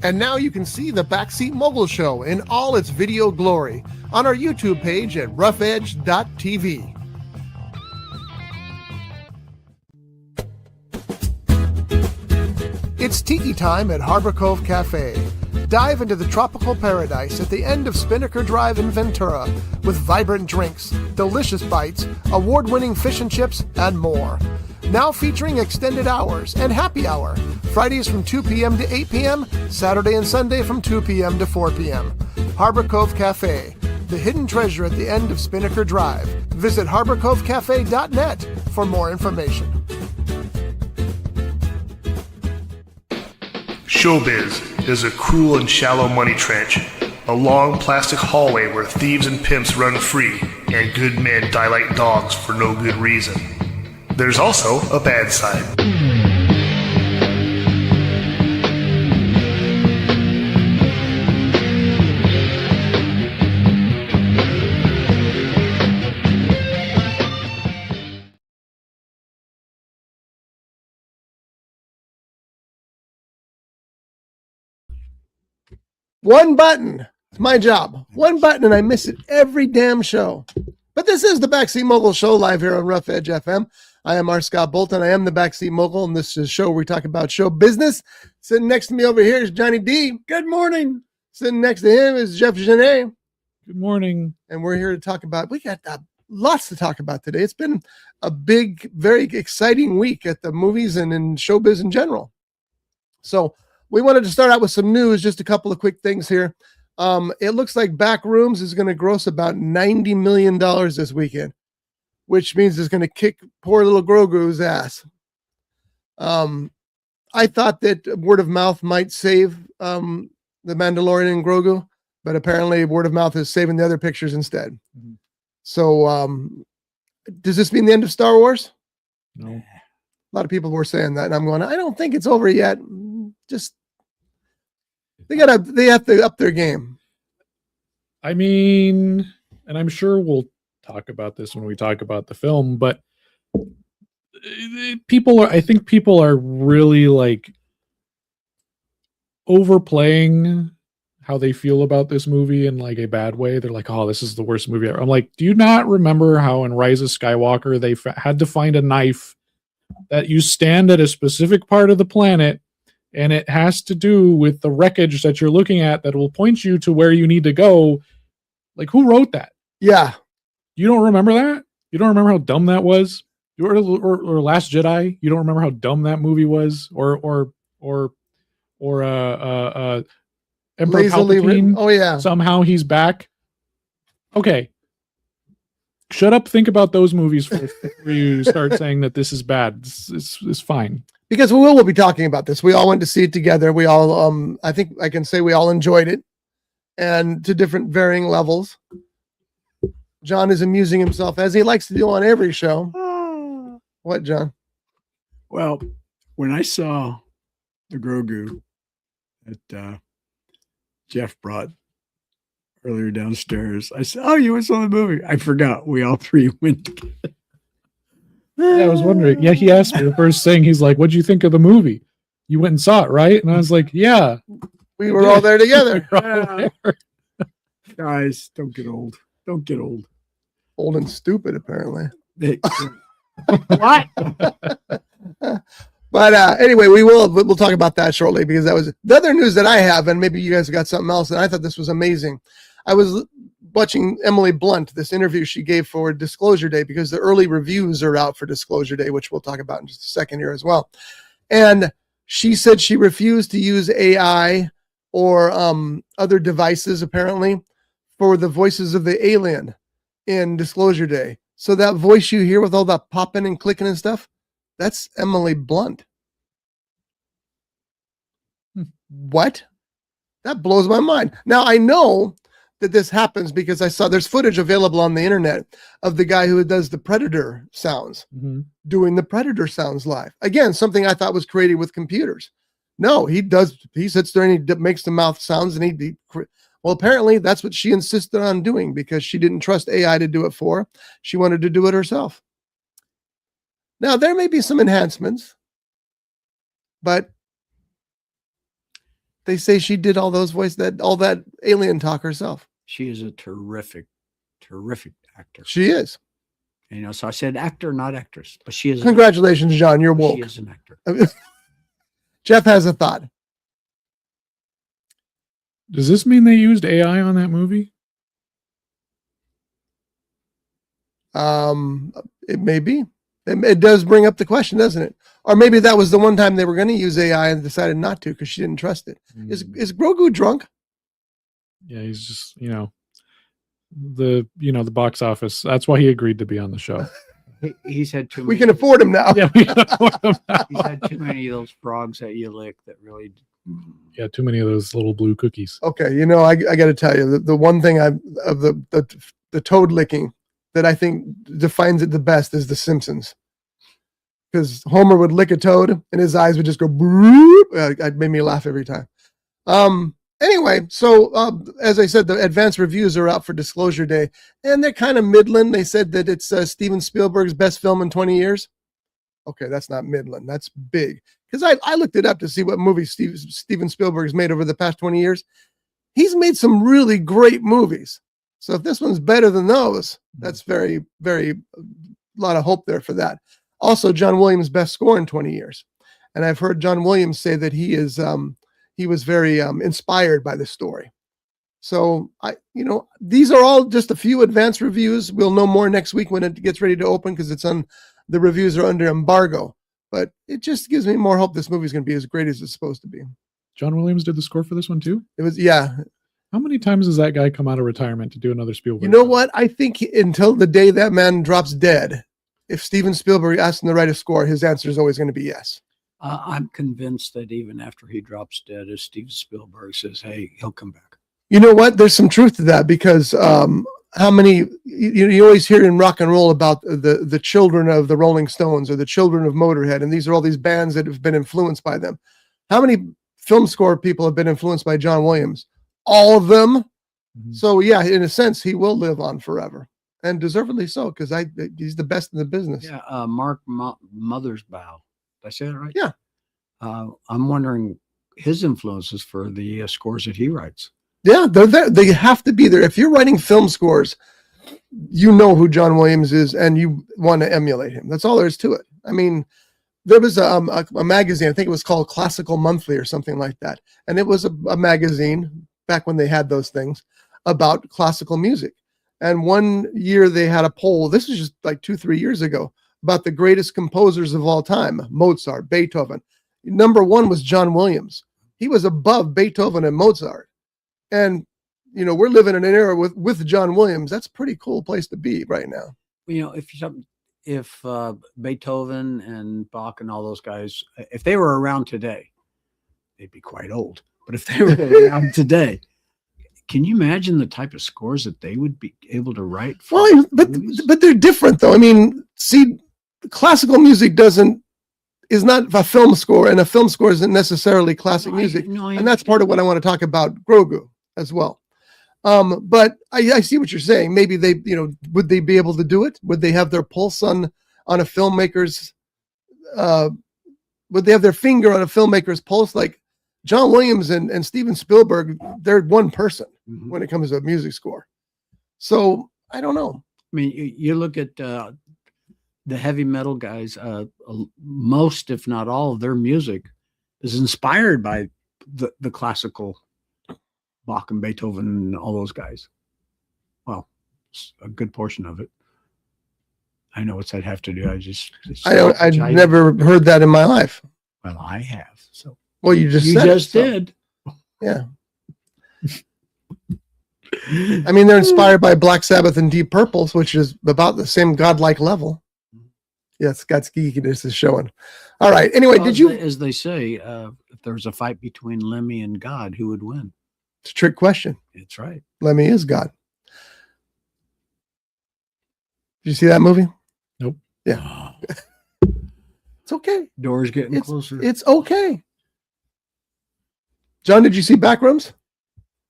And now you can see the Backseat Mogul Show in all its video glory on our YouTube page at roughedge.tv. It's tiki time at Harbor Cove Cafe. Dive into the tropical paradise at the end of Spinnaker Drive in Ventura with vibrant drinks, delicious bites, award-winning fish and chips, and more. Now featuring extended hours and happy hour. Fridays from 2 p.m. to 8 p.m., Saturday and Sunday from 2 p.m. to 4 p.m. Harbor Cove Cafe, the hidden treasure at the end of Spinnaker Drive. Visit harborcovecafe.net for more information. Showbiz is a cruel and shallow money trench, a long plastic hallway where thieves and pimps run free and good men die like dogs for no good reason. There's also a bad side. One button. It's my job. One button, and I miss it every damn show. But this is the Backseat Mogul Show live here on Rough Edge FM. I am R. Scott Bolton. I am the Backseat Mogul, and this is a show where we talk about show business. Sitting next to me over here is Johnny D. Good morning. Sitting next to him is Jeff Genet. Good morning. And we're here to talk about, we got lots to talk about today. It's been a big, very exciting week at the movies and in showbiz in general. So we wanted to start out with some news, just a couple of quick things here. It looks like Backrooms is going to gross about $90 million this weekend, which means it's going to kick poor little Grogu's ass. I thought that word of mouth might save the Mandalorian and Grogu, but apparently word of mouth is saving the other pictures instead. Mm-hmm. So does this mean the end of Star Wars? No. A lot of people were saying that, and I'm going, I don't think it's over yet. Just they have to up their game. I mean, and I'm sure we'll talk about this when we talk about the film, but I think people are really like overplaying how they feel about this movie in like a bad way. They're like, oh, this is the worst movie ever. I'm like, do you not remember how in Rise of Skywalker they had to find a knife that you stand at a specific part of the planet, and it has to do with the wreckage that you're looking at that will point you to where you need to go? Like, who wrote that? Yeah. You don't remember that? You don't remember how dumb that was? Or Last Jedi? You don't remember how dumb that movie was? Or Emperor Palpatine? Oh yeah. Somehow he's back. Okay. Shut up. Think about those movies first before you start saying that this is bad. It's fine. Because we will be talking about this. We all went to see it together. We all, I think I can say we all enjoyed it, and to different varying levels. John is amusing himself as he likes to do on every show. What, John? Well, when I saw the Grogu that Jeff brought earlier downstairs, I said, "Oh, you went saw the movie?" I forgot we all three went together. Yeah, I was wondering. Yeah, he asked me the first thing. He's like, "What'd you think of the movie? You went and saw it, right?" And I was like, "Yeah, we were all there together." Guys, don't get old. Don't get old. Old and stupid, apparently. What? But anyway, we'll talk about that shortly, because that was the other news that I have, and maybe you guys got something else. And I thought this was amazing. I was watching Emily Blunt, this interview she gave for Disclosure Day, because the early reviews are out for Disclosure Day, which we'll talk about in just a second here as well. And she said she refused to use AI or other devices, apparently, for the voices of the alien in Disclosure Day. So that voice you hear with all that popping and clicking and stuff, that's Emily Blunt. What? That blows my mind. Now, I know that this happens because I saw there's footage available on the internet of the guy who does the Predator sounds, doing the Predator sounds live. Again, something I thought was created with computers. No, he sits there and he makes the mouth sounds, and well, apparently that's what she insisted on doing because she didn't trust AI to do it for her. She wanted to do it herself. Now, there may be some enhancements, but They say she did all those all that alien talk herself. She is a terrific actor. She is. So I said actor, not actress, but she is. Congratulations, John. You're woke. She is an actor. Jeff has a thought. Does this mean they used AI on that movie? It may be. It does bring up the question, doesn't it? Or maybe that was the one time they were going to use AI and decided not to because she didn't trust it. Is Grogu drunk? Yeah, he's just, the box office. That's why he agreed to be on the show. He's had too many. We can afford him now. Yeah, we can afford him now. He's had too many of those frogs that you lick that really. Yeah, too many of those little blue cookies. Okay, I got to tell you, the one thing of the toad licking that I think defines it the best is The Simpsons. Because Homer would lick a toad and his eyes would just go broop. It made me laugh every time. Anyway, so as I said, the advanced reviews are out for Disclosure Day, and they're kind of middling. They said that it's Steven Spielberg's best film in 20 years. Okay, that's not middling. That's big. Because I looked it up to see what movies Steven Spielberg's made over the past 20 years. He's made some really great movies. So if this one's better than those, that's very, very, a lot of hope there for that. Also, John Williams' best score in 20 years. And I've heard John Williams say that he was very inspired by the story. So these are all just a few advanced reviews. We'll know more next week when it gets ready to open because the reviews are under embargo. But it just gives me more hope this movie is going to be as great as it's supposed to be. John Williams did the score for this one too? It was, yeah. How many times does that guy come out of retirement to do another Spielberg? You know what? I think until the day that man drops dead, if Steven Spielberg asks him to write a score, his answer is always going to be yes. I'm convinced that even after he drops dead, if Steven Spielberg says, hey, he'll come back. You know what? There's some truth to that because how many, you always hear in rock and roll about the children of the Rolling Stones or the children of Motorhead, and these are all these bands that have been influenced by them. How many film score people have been influenced by John Williams? All of them. Mm-hmm. So yeah, in a sense, he will live on forever, and deservedly so, because he's the best in the business. Yeah, Mark Mothersbaugh. Did I say that right? Yeah. I'm wondering his influences for the scores that he writes. Yeah, they're there. They have to be there. If you're writing film scores, you know who John Williams is, and you want to emulate him. That's all there is to it. I mean, there was a magazine, I think it was called Classical Monthly or something like that. And it was a magazine back when they had those things about classical music. And one year they had a poll, this is just like 2-3 years ago, about the greatest composers of all time, Mozart, Beethoven. Number one was John Williams. He was above Beethoven and Mozart. And, we're living in an era with John Williams. That's a pretty cool place to be right now. If Beethoven and Bach and all those guys, if they were around today, they'd be quite old. But if they were around today, can you imagine the type of scores that they would be able to write? Well, but they're different, though. I mean, see, classical music is not a film score, and a film score isn't necessarily classic music. And that's part of what I want to talk about Grogu as well. But I see what you're saying. Maybe they, would they be able to do it? Would they have their pulse on a filmmaker's, would they have their finger on a filmmaker's pulse? Like John Williams and Steven Spielberg, they're one person when it comes to a music score. So I don't know. I mean, you look at the heavy metal guys, most, if not all of their music is inspired by the classical Bach and Beethoven and all those guys. Well, a good portion of it. I know what's that have to do. I've never heard that in my life. Well, I have. So well, you just did. Yeah. I mean, they're inspired by Black Sabbath and Deep Purple, which is about the same godlike level. Yes, Scott's geekiness is showing. All right. Anyway, as they say, if there was a fight between Lemmy and God, who would win? It's a trick question. It's right. Lemmy is God. Did you see that movie? Nope. Yeah. It's okay. Door's getting closer. It's okay. John, did you see Backrooms?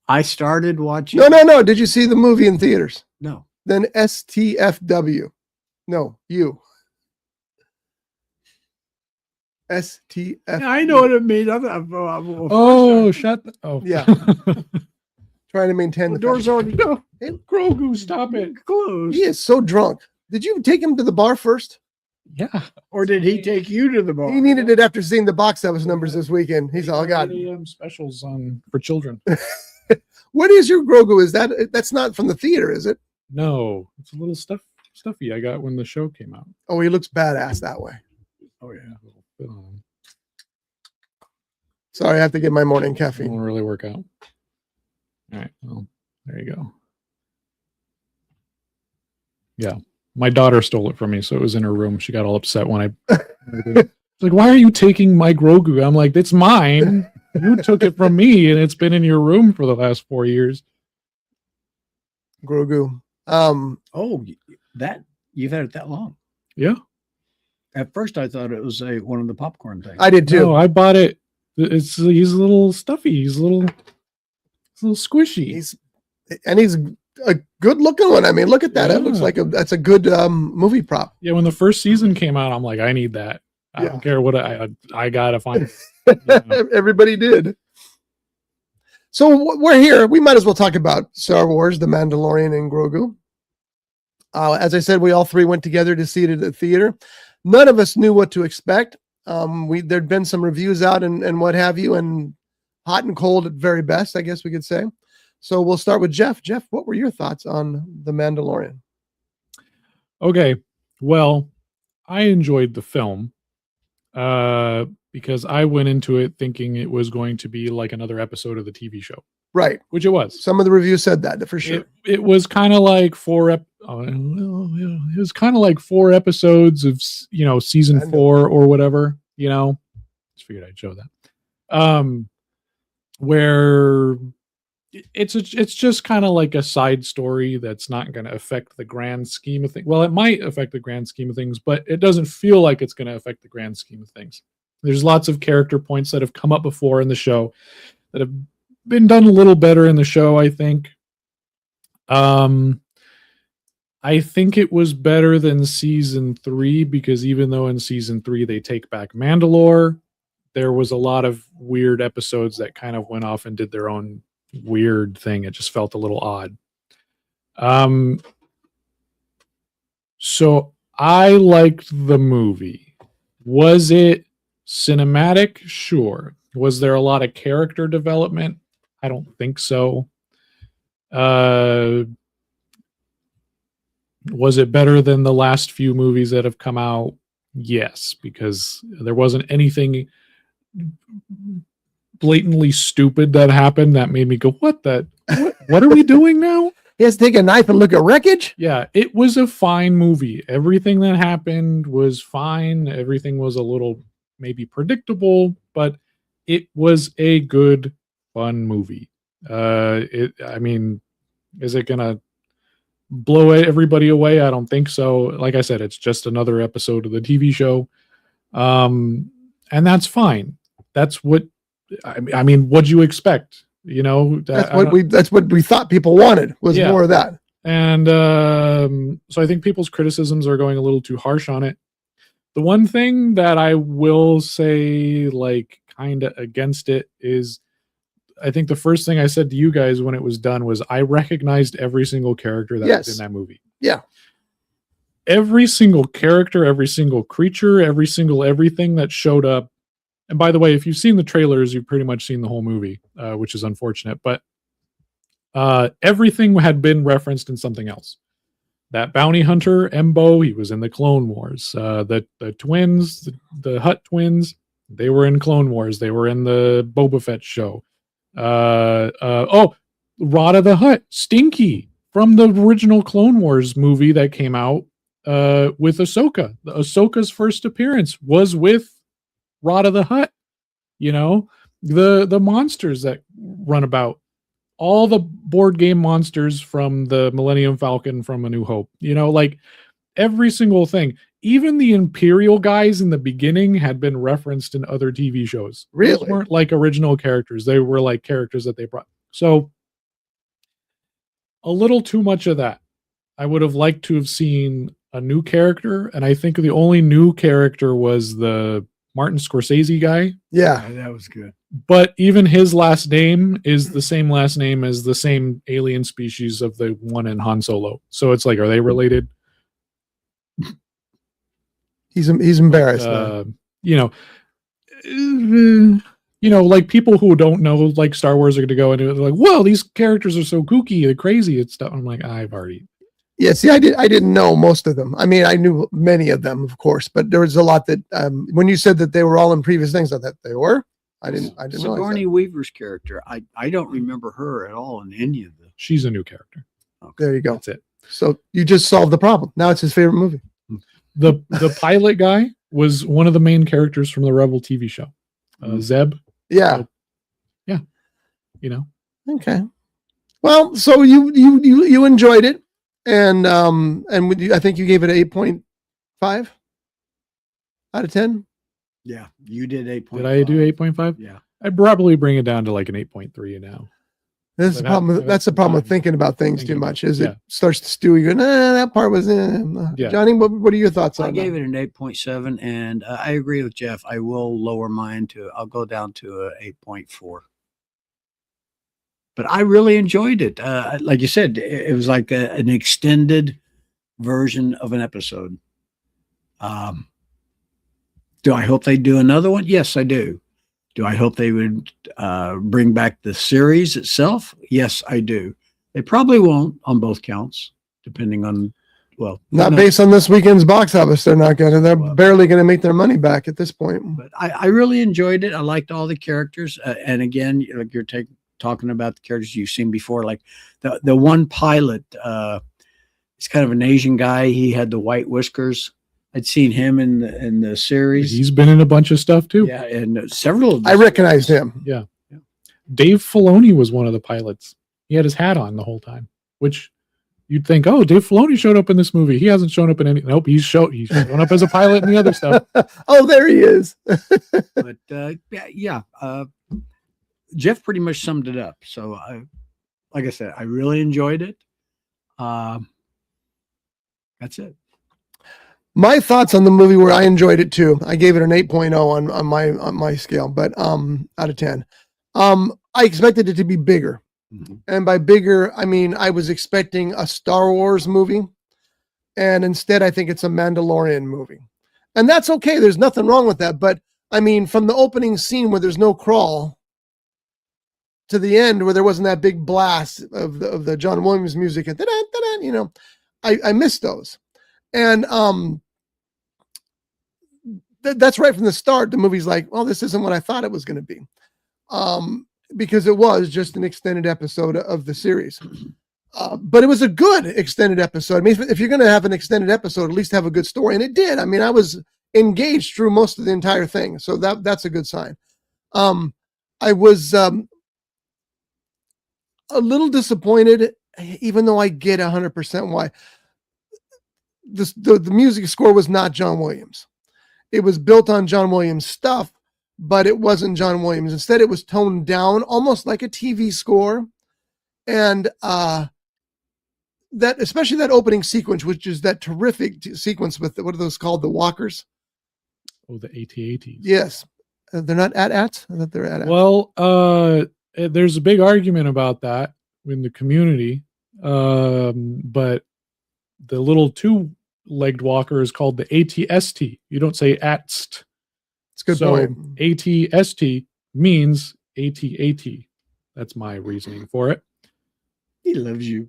I started watching. No. Did you see the movie in theaters? No. Then STFW. No, you. STF. Yeah, I know what it means. Shut. Oh, Yeah. Trying to maintain The the door's already no. Hey, Grogu, stop it. closed. He is so drunk. Did you take him to the bar first? Yeah. Or did he take you to the bar? He needed it after seeing the box office numbers this weekend. He's all got. 8 a.m. specials on for children. What is your Grogu? Is that's not from the theater, is it? No, it's a little stuffy I got when the show came out. Oh, he looks badass that way. Oh yeah. Sorry, I have to get my morning It caffeine. won't really work out. All right. Well, there you go. Yeah. My daughter stole it from me, so it was in her room. She got all upset when I She's like, why are you taking my Grogu? I'm like, it's mine. You took it from me, and it's been in your room for the last 4 years. Grogu. Oh, that you've had it that long. Yeah. At first, I thought it was one of the popcorn things. I did too. No, I bought it. He's a little stuffy. He's a little squishy. He's a good looking one. I mean, look at that. It looks Yeah. like that's a good movie prop. Yeah, when the first season came out, I'm like, I need that. I Yeah. don't care what I gotta find it. Yeah. Everybody did. So we're here. We might as well talk about Star Wars, The Mandalorian and Grogu. As I said, we all three went together to see it at the theater. None of us knew what to expect. There'd been some reviews out and what have you, and hot and cold at very best, I guess we could say. So we'll start with Jeff. Jeff, what were your thoughts on The Mandalorian? Okay, well, I enjoyed the film because I went into it thinking it was going to be like another episode of the TV show, Right. which it was. Some of the reviews said that for sure. It was kind of like it was kind of like 4 episodes of season 4 or whatever. Just figured I'd show that. Where it's just kind of like a side story that's not going to affect the grand scheme of things. Well, it might affect the grand scheme of things, but it doesn't feel like it's going to affect the grand scheme of things. There's lots of character points that have come up before in the show that have been done a little better in the show, I think. I think it was better than season 3 because even though in season 3 they take back Mandalore, there was a lot of weird episodes that kind of went off and did their own weird thing. It just felt a little odd. So I liked the movie. Was it cinematic? Sure. Was there a lot of character development? I don't think so. Was it better than the last few movies that have come out? Yes, because there wasn't anything blatantly stupid that happened that made me go, what are we doing now? He has to take a knife and look at wreckage? Yeah, it was a fine movie. Everything that happened was fine. Everything was a little maybe predictable, but it was a good, fun movie. Is it gonna blow everybody away? I don't think so. Like I said, it's just another episode of the TV show. And that's fine. That's what what'd you expect? That's what we thought people wanted was more of that. And so I think people's criticisms are going a little too harsh on it. The one thing that I will say, like, kind of against it is, I think the first thing I said to you guys when it was done was I recognized every single character that was in that movie. Yeah. Every single character, every single creature, every single everything that showed up. And by the way, if you've seen the trailers, you've pretty much seen the whole movie, which is unfortunate. But everything had been referenced in something else. That bounty hunter, Embo, he was in the Clone Wars. The twins, the Hutt twins, they were in Clone Wars. They were in the Boba Fett show. Rada the Hutt, Stinky, from the original Clone Wars movie that came out with Ahsoka. Ahsoka's first appearance was with Rada the Hutt. The monsters that run about, all the board game monsters from the Millennium Falcon from A New Hope, like every single thing. Even the Imperial guys in the beginning had been referenced in other TV shows. Really? Those weren't like original characters. They were like characters that they brought. So a little too much of that. I would have liked to have seen a new character. And I think the only new character was the Martin Scorsese guy. Yeah. That was good. But even his last name is the same last name as the same alien species of the one in Han Solo. So it's like, are they related? He's embarrassed. Man. Like people who don't know like Star Wars are going to go into it, they're like, whoa, these characters are so kooky and crazy and stuff. I'm like, I've already. Yeah, see, I didn't know most of them. I mean, I knew many of them, of course, but there was a lot that when you said that they were all in previous things, I thought they were. I didn't Sigourney Weaver's character. I don't remember her at all in any of them. She's a new character. Okay. There you go. That's it. So you just solved the problem. Now it's his favorite movie. The pilot guy was one of the main characters from the Rebel TV show. Zeb. Yeah. So, yeah. Okay. Well, so you enjoyed it, and I think you gave it an 8.5 out of 10. Yeah, you did 8.5. Did I do 8.5? Yeah. I'd probably bring it down to like an 8.3 now. That's the problem. That's the problem with thinking about things too much. Is yeah. it starts to stew? You go, that part was. Yeah. Johnny, what are your thoughts on? I gave it an 8.7, and I agree with Jeff. I will lower mine to. I'll go down to a 8.4. But I really enjoyed it. Like you said, it was like an extended version of an episode. Do I hope they do another one? Yes, I do. Do I hope they would bring back the series itself? Yes, I do. They probably won't on both counts, depending on, not based on this weekend's box office. They're not going to. They're barely going to make their money back at this point. But I really enjoyed it. I liked all the characters. And again, like you're talking about the characters you've seen before, like the one pilot, he's kind of an Asian guy. He had the white whiskers. I'd seen him in the series. He's been in a bunch of stuff too. Yeah, and several of them. I recognized him. Yeah. Dave Filoni was one of the pilots. He had his hat on the whole time, which you'd think, oh, Dave Filoni showed up in this movie. He hasn't shown up in any. Nope, he's shown up as a pilot in the other stuff. Oh, there he is. But Jeff pretty much summed it up. So, like I said, I really enjoyed it. That's it. My thoughts on the movie were I enjoyed it too. I gave it an 8.0 on my scale, but out of 10. I expected it to be bigger. Mm-hmm. And by bigger, I mean I was expecting a Star Wars movie, and instead I think it's a Mandalorian movie. And that's okay. There's nothing wrong with that, but I mean from the opening scene where there's no crawl to the end where there wasn't that big blast of the John Williams music and I missed those. And that's right from the start. The movie's like, well, this isn't what I thought it was going to be, because it was just an extended episode of the series. But it was a good extended episode. I mean, if you're going to have an extended episode, at least have a good story, and it did. I mean, I was engaged through most of the entire thing, so that's a good sign. I was a little disappointed, even though I get 100% why. The music score was not John Williams. It was built on John Williams stuff, but it wasn't John Williams. Instead, it was toned down, almost like a TV score. And that, especially that opening sequence, which is that terrific sequence with what are those called? The walkers? Oh, the AT-ATs. Yes. They're not AT-ATs? I thought they're AT-ATs. Well, there's a big argument about that in the community. But the little two-legged walker is called the ATST. You don't say ATST. It's a good point. ATST means AT-AT. That's my reasoning for it. He loves you.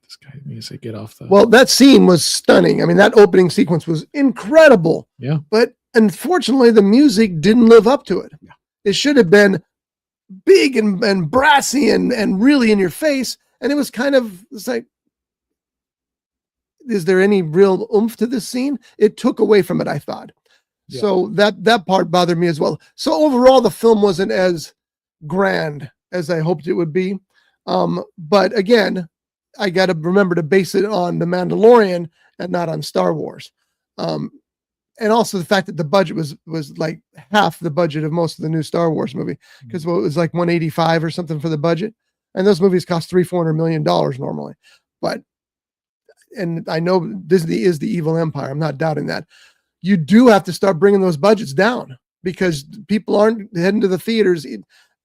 This guy needs to get off the... Well, that scene was stunning. I mean, that opening sequence was incredible. Yeah. But unfortunately, the music didn't live up to it. Yeah. It should have been big and brassy and really in your face. And it was it's like, is there any real oomph to this scene? It took away from it, I thought. Yeah. So that part bothered me as well. So overall, the film wasn't as grand as I hoped it would be. But again, I got to remember to base it on The Mandalorian and not on Star Wars. And also the fact that the budget was like half the budget of most of the new Star Wars movie, because it was like 185 or something for the budget. And those movies cost $300-400 million normally. And I know Disney is the evil empire. I'm not doubting that. You do have to start bringing those budgets down. because people aren't heading to the theaters,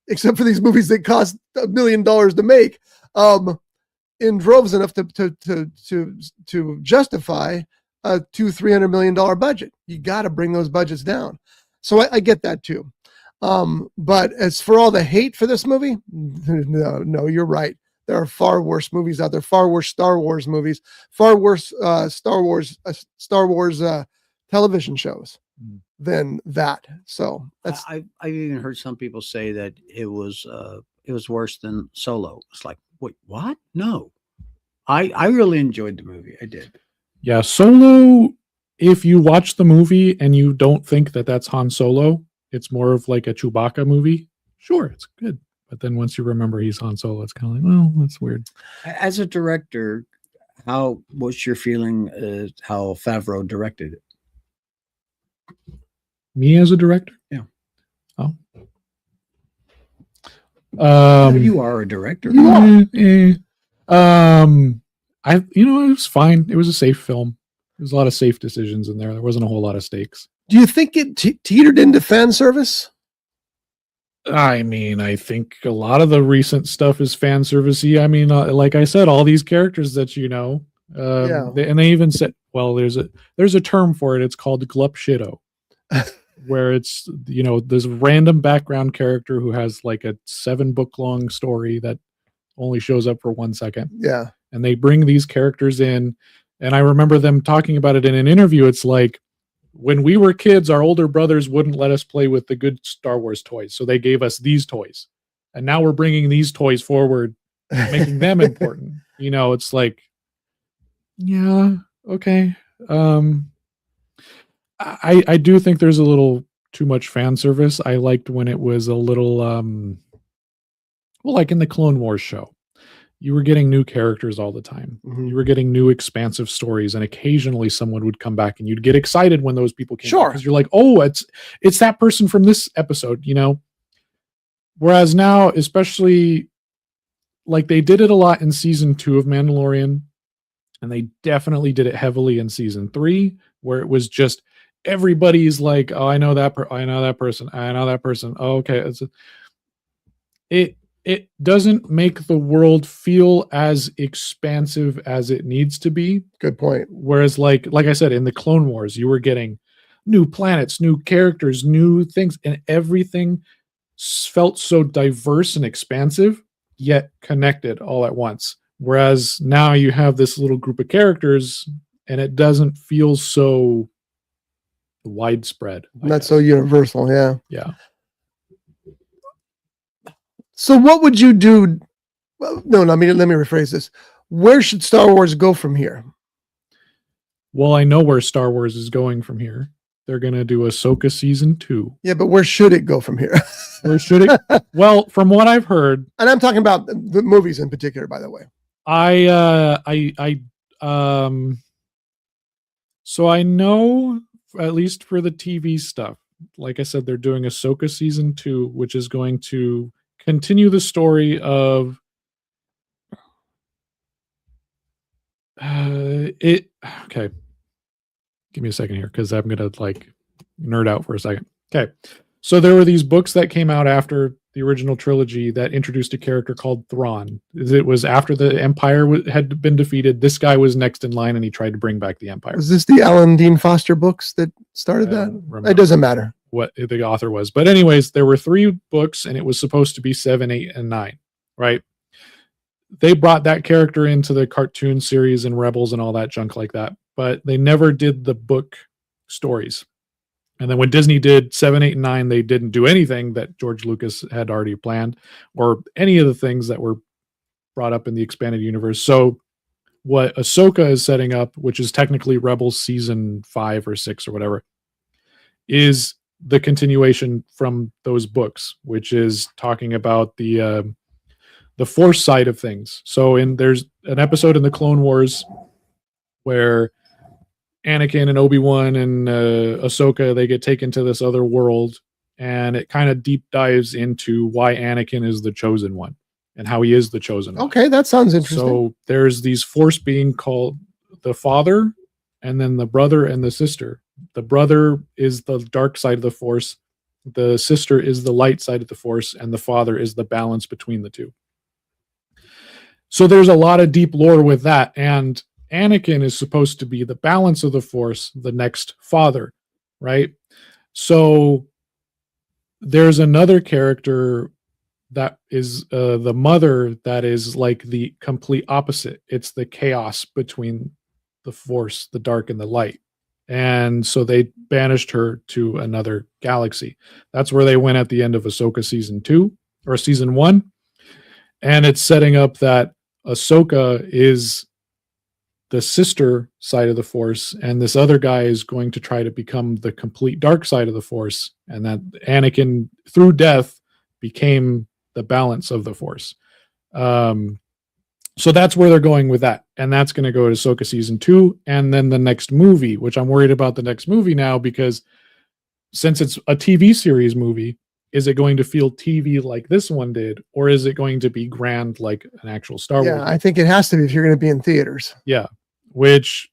except for these movies that cost $1 million to make, in droves enough to justify a $200-300 million budget. You got to bring those budgets down. So I get that too. But as for all the hate for this movie, no, you're right. There are far worse movies out there, far worse Star Wars movies, far worse Star Wars television shows than that. So that's I even heard some people say that it was worse than Solo. It's like, wait, what? No, I really enjoyed the movie. I did. Yeah, Solo. If you watch the movie and you don't think that that's Han Solo, it's more of like a Chewbacca movie. Sure, it's good. But then once you remember he's Han Solo, it's kind of like, well, that's weird. As a director, what's your feeling how Favreau directed it? Me as a director? Yeah. Oh. You are a director. It was fine. It was a safe film. There's a lot of safe decisions in there. There wasn't a whole lot of stakes. Do you think it teetered into fan service? I mean, I think a lot of the recent stuff is fan servicey. I mean, like I said, all these characters that they even said, well, there's a term for it. It's called glup shitto, where it's this random background character who has like a 7-book long story that only shows up for 1 second. Yeah, and they bring these characters in, and I remember them talking about it in an interview. It's like, when we were kids, our older brothers wouldn't let us play with the good Star Wars toys. So they gave us these toys. And now we're bringing these toys forward, making them important. It's like, yeah, okay. I do think there's a little too much fan service. I liked when it was a little, like in the Clone Wars show. You were getting new characters all the time. Mm-hmm. You were getting new expansive stories, and occasionally someone would come back and you'd get excited when those people came back, because you're like, oh, it's that person from this episode, Whereas now, especially like they did it a lot in season 2 of Mandalorian, and they definitely did it heavily in season 3, where it was just everybody's like, oh, I know that person. Oh, okay. It doesn't make the world feel as expansive as it needs to be. Good point. Whereas like I said, in the Clone Wars, you were getting new planets, new characters, new things, and everything felt so diverse and expansive, yet connected all at once. Whereas now you have this little group of characters and it doesn't feel so widespread. Not so universal. Yeah. Yeah. So what would you do? Well, no, let me rephrase this. Where should Star Wars go from here? Well, I know where Star Wars is going from here. They're going to do Ahsoka season 2. Yeah, but where should it go from here? Where should it? Well, from what I've heard, and I'm talking about the movies in particular, by the way. So I know, at least for the TV stuff, like I said, they're doing Ahsoka season 2, which is going to continue the story of it. Okay. Give me a second here, because I'm going to like nerd out for a second. Okay. So there were these books that came out after the original trilogy that introduced a character called Thrawn. It was after the Empire had been defeated. This guy was next in line, and he tried to bring back the Empire. Is this the Alan Dean Foster books that started that? It doesn't matter what the author was. But anyways, there were 3 books, and it was supposed to be 7, 8, and 9, right? They brought that character into the cartoon series and Rebels and all that junk like that, but they never did the book stories. And then when Disney did 7, 8, and 9, they didn't do anything that George Lucas had already planned, or any of the things that were brought up in the expanded universe. So what Ahsoka is setting up, which is technically Rebels season 5 or 6 or whatever, is the continuation from those books, which is talking about the Force side of things. So there's an episode in the Clone Wars where Anakin and Obi-Wan and Ahsoka, they get taken to this other world, and it kind of deep dives into why Anakin is the chosen one and how he is the chosen one. Okay, that sounds interesting. So there's these Force being called the father, and then the brother and the sister. The brother is the dark side of the Force, The sister is the light side of the Force, and the father is the balance between the two. So there's a lot of deep lore with that. And Anakin is supposed to be the balance of the Force, the next father, right? So there's another character that is the mother that is like the complete opposite. It's the chaos between the Force, the dark and the light. And so they banished her to another galaxy. That's where they went at the end of Ahsoka season 2 or season 1. And it's setting up that Ahsoka is the sister side of the Force, and this other guy is going to try to become the complete dark side of the Force, and that Anakin, through death, became the balance of the Force. So that's where they're going with that. And that's going to go to Ahsoka season 2. And then the next movie, which I'm worried about the next movie now, because since it's a TV series movie, is it going to feel TV like this one did? Or is it going to be grand like an actual Star Wars? Yeah, I think it has to be if you're going to be in theaters. Yeah. Which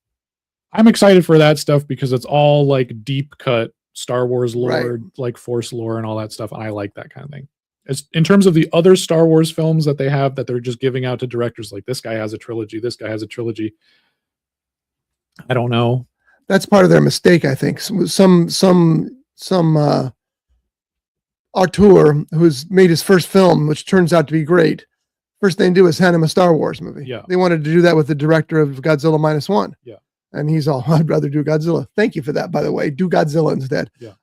I'm excited for that stuff because it's all like deep cut Star Wars lore, Right. like Force lore and all that stuff. And I like that kind of thing. As in terms of the other Star Wars films that they have that they're just giving out to directors, like this guy has a trilogy, this guy has a trilogy. I don't know. That's part of their mistake, I think. Some auteur who's made his first film, which turns out to be great. First thing to do is hand him a Star Wars movie. Yeah. They wanted to do that with the director of Godzilla -1. Yeah. And he's all, I'd rather do Godzilla. Thank you for that, by the way. Do Godzilla instead. Yeah.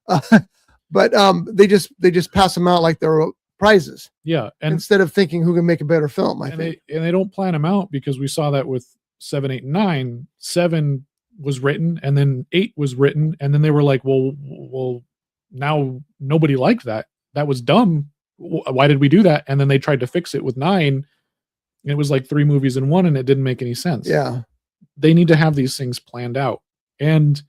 But they just pass them out like they're prizes. Yeah. And instead of thinking who can make a better film, I think. They don't plan them out because we saw that with 7, 8, and 9. 7 was written and then 8 was written. And then they were like, well, now nobody liked that. That was dumb. Why did we do that? And then they tried to fix it with 9. And it was like 3 movies in one and it didn't make any sense. Yeah. They need to have these things planned out. And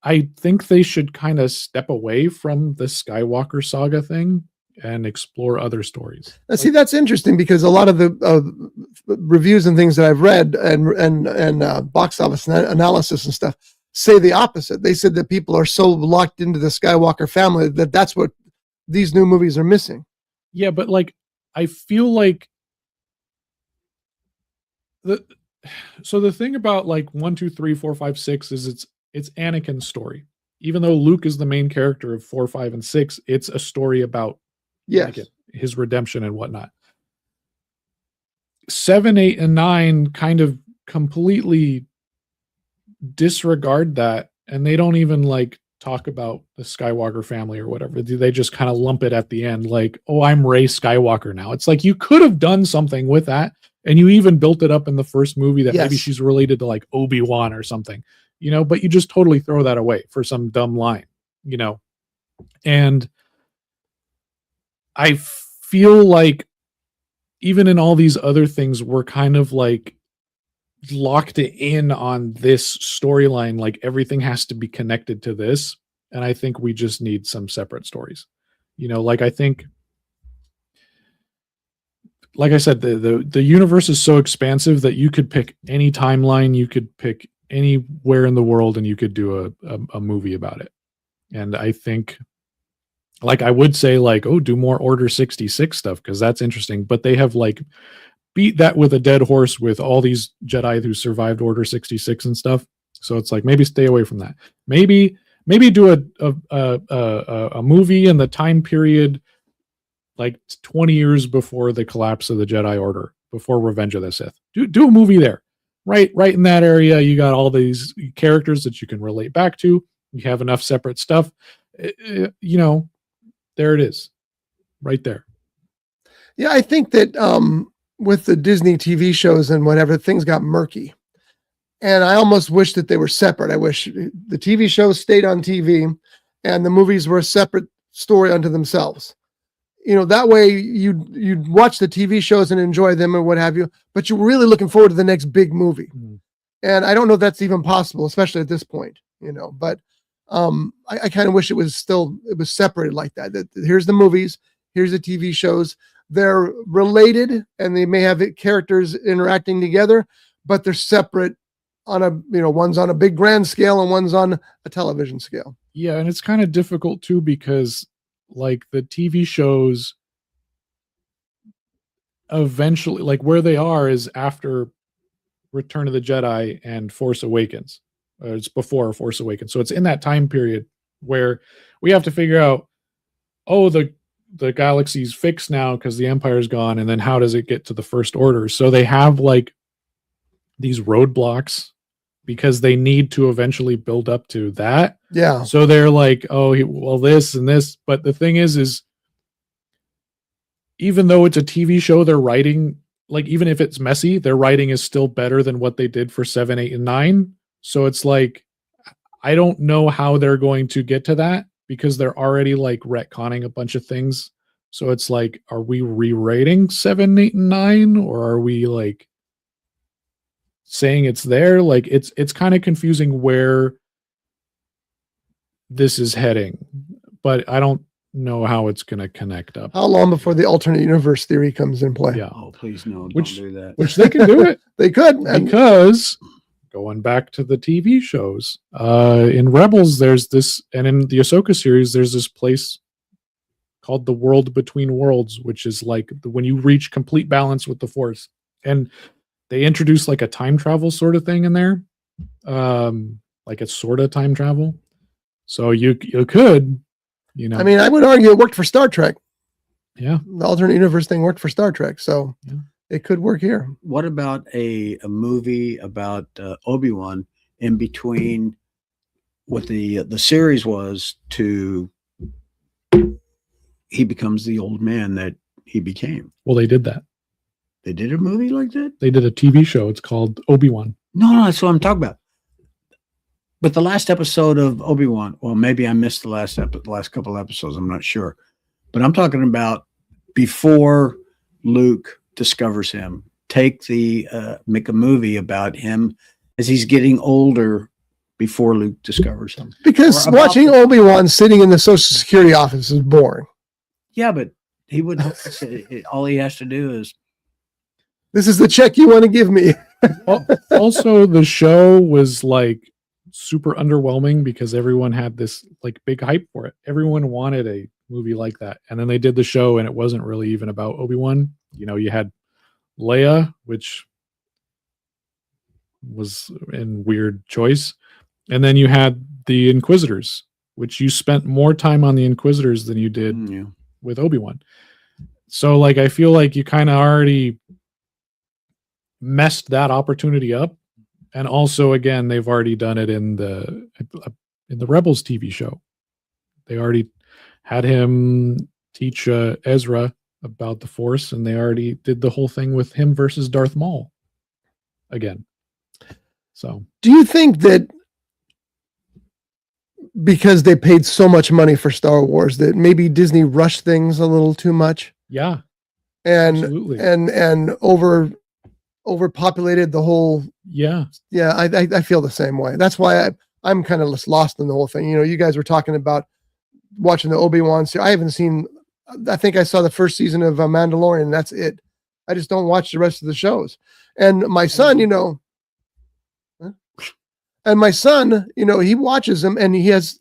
I think they should kind of step away from the Skywalker saga thing and explore other stories. Now, see, that's interesting because a lot of the reviews and things that I've read and box office analysis and stuff say the opposite. They said that people are so locked into the Skywalker family that that's what these new movies are missing. Yeah, but like, I feel like the thing about like 1, 2, 3, 4, 5, 6 is it's Anakin's story. Even though Luke is the main character of 4, 5, and 6, it's a story about Anakin, his redemption and whatnot. 7, 8, and 9 kind of completely disregard that, and they don't even like talk about the Skywalker family or whatever. They just kind of lump it at the end, like, oh, I'm Rey Skywalker now. It's like you could have done something with that, and you even built it up in the first movie that maybe she's related to like Obi-Wan or something, you know, but you just totally throw that away for some dumb line, you know. And I feel like even in all these other things, we're kind of like locked in on this storyline. Like everything has to be connected to this. And I think we just need some separate stories, you know, like I think, like I said, the universe is so expansive that you could pick any timeline, you could pick anywhere in the world and you could do a movie about it. And I think, like, I would say like, oh, do more Order 66 stuff because that's interesting. But they have like beat that with a dead horse with all these Jedi who survived Order 66 and stuff. So it's like maybe stay away from that. Maybe do a movie in the time period like 20 years before the collapse of the Jedi Order, before Revenge of the Sith. Do a movie there. Right in that area, you got all these characters that you can relate back to. You have enough separate stuff. You know, there it is. Right there. Yeah, I think that with the Disney TV shows and whatever, things got murky. And I almost wish that they were separate. I wish the TV shows stayed on TV and the movies were a separate story unto themselves. You know, that way you'd watch the TV shows and enjoy them or what have you, but you're really looking forward to the next big movie. Mm-hmm. And I don't know if that's even possible, especially at this point, you know, but I kind of wish it was separated like that. That here's the movies, here's the TV shows. They're related and they may have characters interacting together, but they're separate on a, you know, one's on a big grand scale and one's on a television scale. Yeah. And it's kind of difficult too, because like the TV shows eventually, like where they are is after Return of the Jedi and Force Awakens. It's before Force Awakens. So it's in that time period where we have to figure out, oh, the galaxy's fixed now because the Empire's gone, and then how does it get to the First Order? So they have like these roadblocks because they need to eventually build up to that. Yeah. So they're like, oh, well, this and this. But the thing is even though it's a TV show, they're writing, like, even if it's messy, their writing is still better than what they did for 7, 8, and 9. So it's like, I don't know how they're going to get to that because they're already like retconning a bunch of things. So it's like, are we rewriting 7, 8, and 9? Or are we like saying it's there? Like it's kind of confusing where this is heading, but I don't know how it's going to connect up. How long before the alternate universe theory comes in play? Yeah. Oh, please no! Which- Don't do that. Which they can do it. They could. And Because going back to the TV shows, in Rebels, there's this, and in the Ahsoka series, there's this place called the World Between Worlds, which is like when you reach complete balance with the Force. And they introduce like a time travel sort of thing in there. Like it's sort of time travel. So you could, you know. I mean, I would argue it worked for Star Trek. Yeah. The alternate universe thing worked for Star Trek. So Yeah. it could work here. What about a movie about Obi-Wan in between what the series was to he becomes the old man that he became? Well, they did that. They did a movie like that? They did a TV show. It's called Obi-Wan. No, that's what I'm talking about. But the last episode of Obi-Wan, well, maybe I missed the last couple episodes. I'm not sure. But I'm talking about before Luke discovers him. Make a movie about him as he's getting older before Luke discovers him. Because Or about watching Obi-Wan sitting in the Social Security office is boring. Yeah, but he would all he has to do is This is the check you want to give me. Also, the show was like super underwhelming because everyone had this like big hype for it. Everyone wanted a movie like that. And then they did the show and it wasn't really even about Obi-Wan. You know, you had Leia, which was in weird choice. And then you had the Inquisitors, which you spent more time on the Inquisitors than you did yeah. with Obi-Wan. So like, I feel like you kind of already messed that opportunity up. And also, again, they've already done it in the Rebels TV show. They already had him teach Ezra about the Force, and they already did the whole thing with him versus Darth Maul again. So, Do you think that because they paid so much money for Star Wars that maybe Disney rushed things a little too much yeah, and absolutely. and overpopulated the whole? Yeah. I feel the same way. That's why I'm kind of just lost in the whole thing. You know, you guys were talking about watching the Obi-Wan series. I haven't seen. I think I saw the first season of Mandalorian. And that's it. I just don't watch the rest of the shows. And my son, you know. And my son, you know, he watches them and he's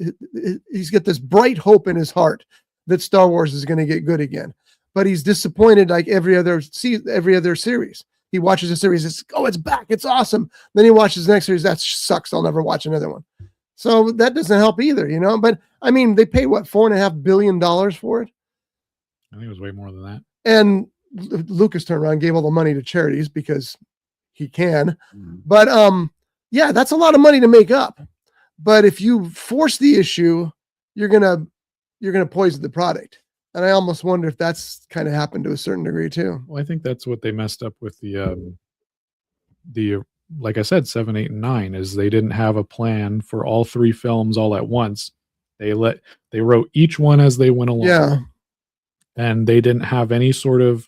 got this bright hope in his heart that Star Wars is going to get good again. But he's disappointed like every other series. He watches a series, it's back, it's awesome. Then he watches the next series, that sucks, I'll never watch another one. So that doesn't help either, you know. But I mean, they pay what, $4.5 billion for it? I think it was way more than that. And Lucas turned around and gave all the money to charities because he can. Mm. But yeah, that's a lot of money to make up. But if you force the issue, you're gonna poison the product. And I almost wonder if that's kind of happened to a certain degree too. Well, I think that's what they messed up with the like I said, 7, 8, and 9 is they didn't have a plan for all three films all at once. They wrote each one as they went along. Yeah. And they didn't have any sort of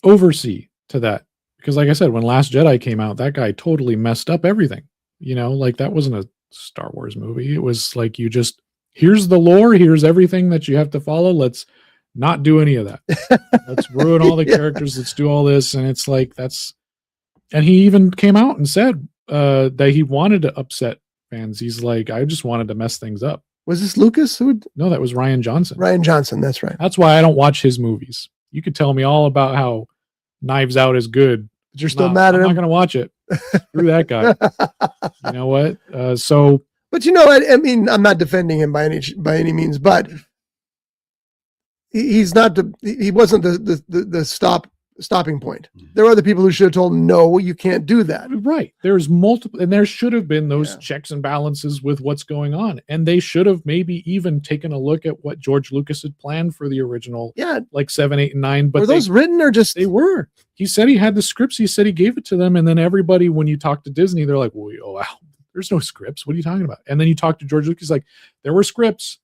oversee to that. Because like I said, when Last Jedi came out, that guy totally messed up everything. You know, like that wasn't a Star Wars movie. It was like, here's the lore, here's everything that you have to follow. Let's not do any of that. Let's ruin all the characters. Let's do all this. And it's like, and he even came out and said that he wanted to upset fans. He's like, I just wanted to mess things up. Was this Lucas? No, that was Ryan Johnson. Ryan Johnson. That's right. That's why I don't watch his movies. You could tell me all about how Knives Out is good. But you're still mad at I'm him. not going to watch it. Screw that guy. You know what? But you know what? I mean, I'm not defending him by any means, but he wasn't the stopping point. There are other people who should have told him, no, you can't do that. Right. There's multiple, and there should have been those checks and balances with what's going on. And they should have maybe even taken a look at what George Lucas had planned for the original, like 7, 8, and 9. But were those written or just? They were. He said he had the scripts. He said he gave it to them. And then everybody, when you talk to Disney, they're like, well, oh, wow, there's no scripts. What are you talking about? And then you talk to George Lucas, like, there were scripts.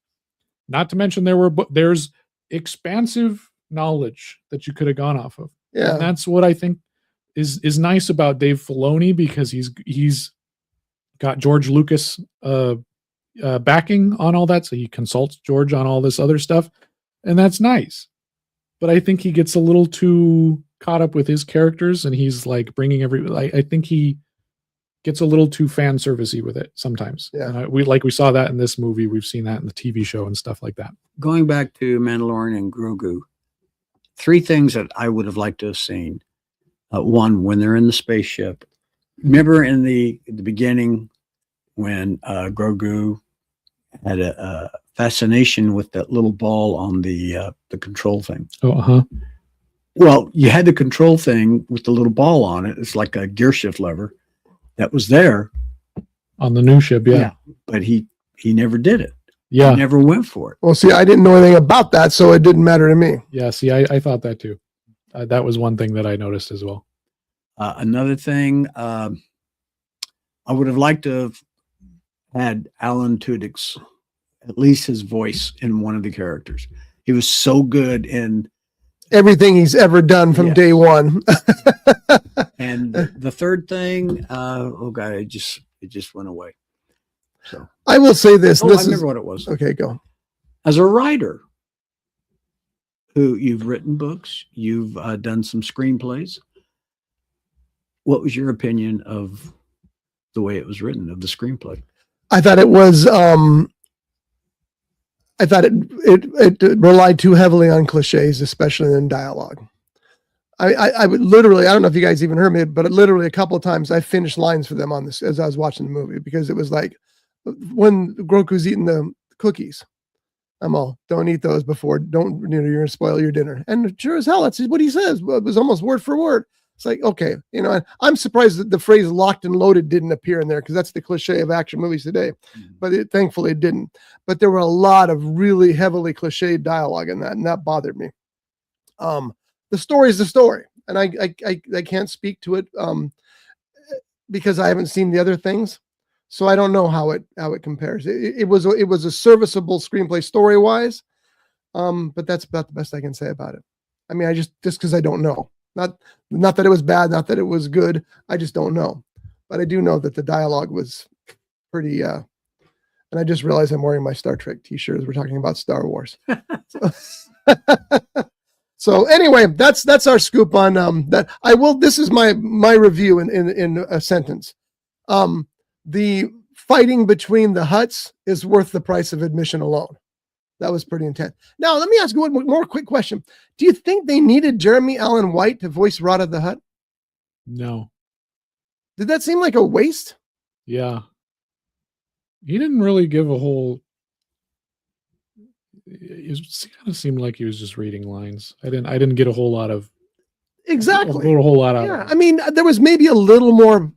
Not to mention there's expansive knowledge that you could have gone off of. Yeah. And that's what I think is nice about Dave Filoni, because he's got George Lucas backing on all that. So he consults George on all this other stuff. And that's nice. But I think he gets a little too caught up with his characters, and he's like bringing I think he gets a little too fan servicey with it sometimes. Yeah. And we saw that in this movie. We've seen that in the TV show and stuff like that. Going back to Mandalorian and Grogu, 3 things that I would have liked to have seen. One, when they're in the spaceship. Remember in the beginning when Grogu had a fascination with that little ball on the control thing. Oh, Well, you had the control thing with the little ball on it. It's like a gear shift lever that was there on the new ship. Yeah. But he never did it. Yeah. He never went for it. Well, see, I didn't know anything about that, so it didn't matter to me. Yeah. See, I thought that too. That was one thing that I noticed as well. Another thing, I would have liked to have had Alan Tudyk's, at least his voice in one of the characters. He was so good in everything he's ever done from day one. And the third thing, it just went away. So I will say this. I remember what it was. Okay, go. As a writer who you've written books, you've done some screenplays. What was your opinion of the way it was written, of the screenplay? I thought it was, I thought it relied too heavily on cliches, especially in dialogue. I would literally, I don't know if you guys even heard me, but literally a couple of times I finished lines for them on this as I was watching the movie, because it was like when Grogu's eating the cookies, I'm all, don't eat those before, you're going to spoil your dinner. And sure as hell, that's what he says. It was almost word for word. It's like, okay, and I'm surprised that the phrase locked and loaded didn't appear in there, because that's the cliche of action movies today. But thankfully it didn't. But there were a lot of really heavily cliched dialogue in that, and that bothered me. The story is the story, and I can't speak to it because I haven't seen the other things, so I don't know how it compares. It was a serviceable screenplay story wise, but that's about the best I can say about it. I mean, just because I don't know. Not that it was bad, not that it was good. I just don't know. But I do know that the dialogue was pretty, and I just realized I'm wearing my Star Trek t-shirt as we're talking about Star Wars. So anyway, that's our scoop on that. This is my review in a sentence. The fighting between the Hutts is worth the price of admission alone. That was pretty intense. Now, let me ask you one more quick question. Do you think they needed Jeremy Allen White to voice Rada the Hutt? No. Did that seem like a waste? Yeah. He didn't really give a whole... It kind of seemed like he was just reading lines. I didn't get a whole lot of... Exactly. A whole lot out of it. I mean, there was maybe a little more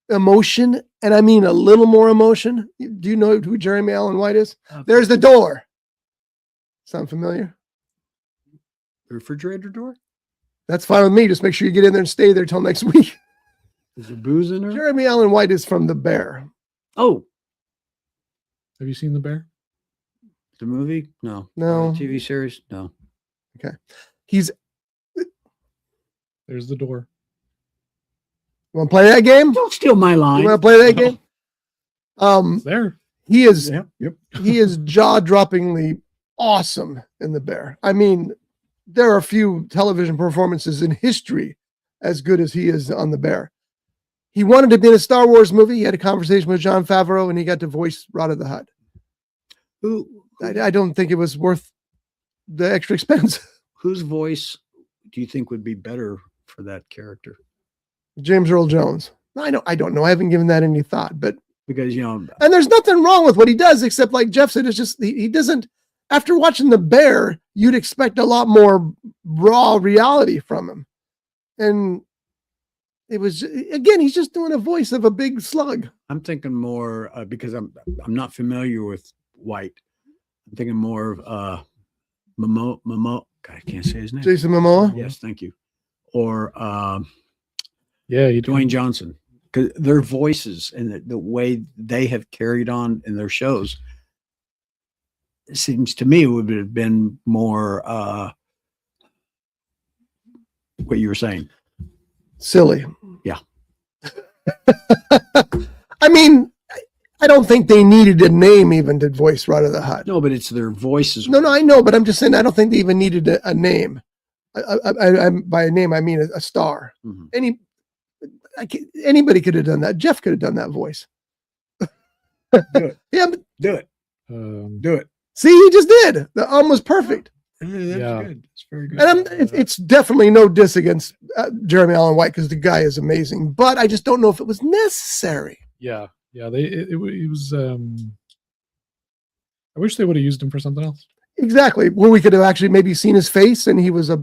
emotion, and I mean a little more emotion. Do you know who Jeremy Allen White is? There's the door. Sound familiar? The refrigerator door? That's fine with me. Just make sure you get in there and stay there till next week. Is there booze in there? Jeremy Allen White is from The Bear. Oh. Have you seen The Bear? The movie? No. No. TV series? No. Okay. There's the door. You want to play that game? Don't steal my line. You want to play that game? It's there. He is. Yep. He is jaw-droppingly awesome in The Bear. I mean, there are a few television performances in history as good as he is on The Bear. He wanted to be in a Star Wars movie. He had a conversation with Jon Favreau, and he got to voice Rada the Hutt. I don't think it was worth the extra expense. Whose voice do you think would be better for that character? James Earl Jones. I don't know. I haven't given that any thought, but Because, and there's nothing wrong with what he does, except like Jeff said, it's just he doesn't. After watching The Bear, you'd expect a lot more raw reality from him, and it was again he's just doing a voice of a big slug. I'm thinking more because I'm not familiar with White. I'm thinking more of Momo. God, I can't say his name. Jason Momoa. Yes, thank you. Or Dwayne Dwayne Johnson. Because their voices and the way they have carried on in their shows, it seems to me would have been more what you were saying. Silly. Yeah. I mean, I don't think they needed a name even to voice Rada the Hutt. No, but it's their voices. No, I know, but I'm just saying I don't think they even needed a name. By a name, I mean a star. Mm-hmm. Anybody could have done that. Jeff could have done that voice. Do it. Yeah, but Do it. Do it. see, he just did. The almost perfect. That's good. It's very good. And it's definitely no diss against Jeremy Allen White because the guy is amazing. But I just don't know if it was necessary. Yeah. It was. I wish they would have used him for something else. Exactly. Where we could have actually maybe seen his face and he was a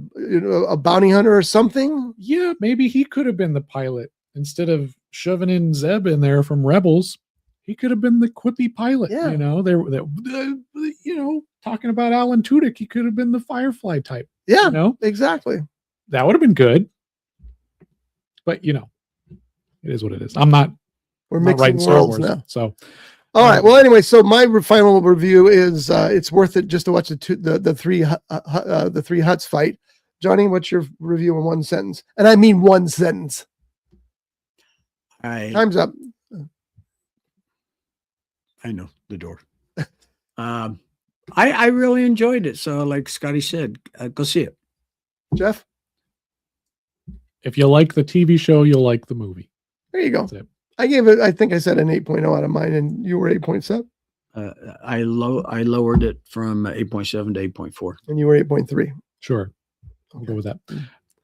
bounty hunter or something. Yeah, maybe he could have been the pilot instead of shoving in Zeb in there from Rebels. He could have been the quippy pilot. Yeah. You know, talking about Alan Tudyk, he could have been the Firefly type. Yeah, you know, exactly. that would have been good. But it is what it is. I'm not We're writing mixing Star worlds Wars now. So all right. Well, anyway, so my final review is it's worth it just to watch the three Hutts fight. Johnny, what's your review in one sentence? And I mean one sentence. Time's up. I know the door. I really enjoyed it. So, like Scotty said, go see it. Jeff, if you like the TV show, you'll like the movie. there you go. That's it. I gave it. I think I said an 8.0 out of mine, and you were 8.7, I lowered it from 8.7 to 8.4. and you were 8.3. Sure. I'll go with that.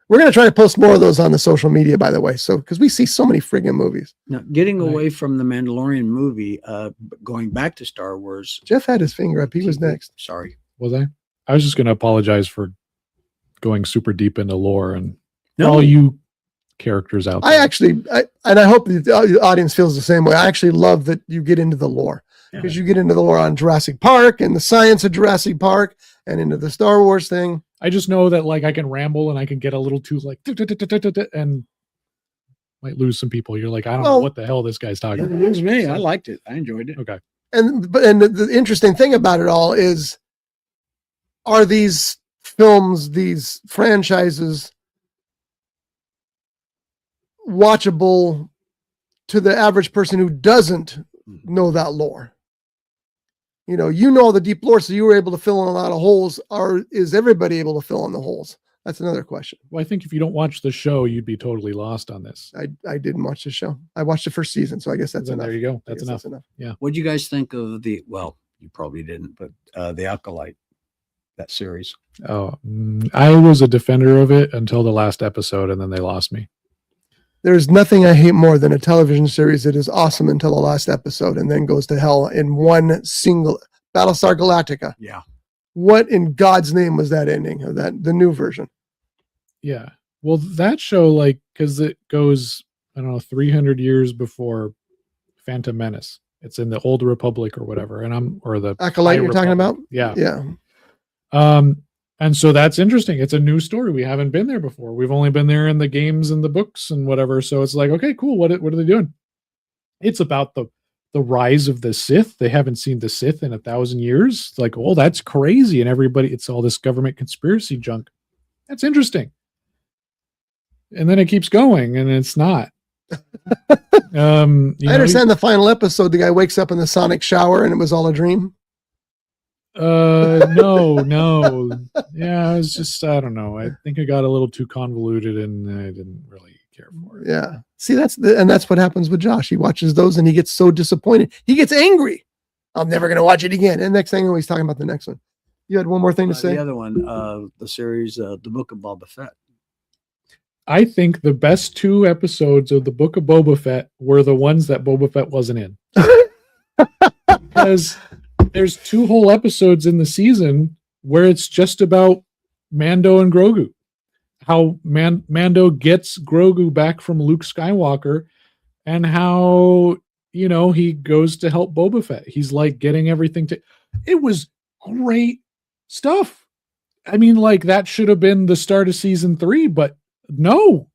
We're going to try to post more of those on the social media, by the way. So, because we see so many friggin' movies. Now, getting away from the Mandalorian movie, going back to Star Wars. Jeff had his finger up. He was next. Sorry. Was I? I was just going to apologize for going super deep into lore and No. all you characters out there. And I hope the audience feels the same way. I actually love that you get into the lore because you get into the lore on Jurassic Park and the science of Jurassic Park and into the Star Wars thing. I just know that I can ramble and I can get a little too and might lose some people. You're like, I don't know what the hell this guy's talking about. It was me. I liked it. I enjoyed it. Okay. And the interesting thing about it all is, are these films, these franchises, watchable to the average person who doesn't know that lore? You know the deep lore, so you were able to fill in a lot of holes. Is everybody able to fill in the holes? That's another question. Well, I think if you don't watch the show, you'd be totally lost on this. I didn't watch the show. I watched the first season, so I guess that's enough. There you go. That's enough. Yeah. What do you guys think of well, you probably didn't, but the Acolyte, that series? Oh, I was a defender of it until the last episode, and then they lost me. There's nothing I hate more than a television series that is awesome until the last episode and then goes to hell in one single Battlestar Galactica. Yeah. What in God's name was that ending of the new version? Yeah. Well, that show, because it goes, 300 years before Phantom Menace. It's in the Old Republic or whatever, or the Acolyte you're talking about? Yeah. Yeah. And so that's interesting. It's a new story. We haven't been there before. We've only been there in the games and the books and whatever. So it's like, okay, cool. What are they doing? It's about the rise of the Sith. They haven't seen the Sith in 1,000 years. It's like, oh, that's crazy. And it's all this government conspiracy junk. That's interesting. And then it keeps going and it's not. I understand the final episode. The guy wakes up in the sonic shower and it was all a dream. No. Yeah, it was just, I don't know. I think it got a little too convoluted and I didn't really care for it. Yeah. See, that's what happens with Josh. He watches those and he gets so disappointed. He gets angry. I'm never going to watch it again. And next thing, he's talking about the next one. You had one more thing to say? The other one, the series, The Book of Boba Fett. I think the best 2 episodes of the Book of Boba Fett were the ones that Boba Fett wasn't in. Because there's 2 whole episodes in the season where it's just about Mando and Grogu. How Mando gets Grogu back from Luke Skywalker, and how, you know, he goes to help Boba Fett. He's like getting everything to. It was great stuff. I mean, like, that should have been the start of season 3, but no,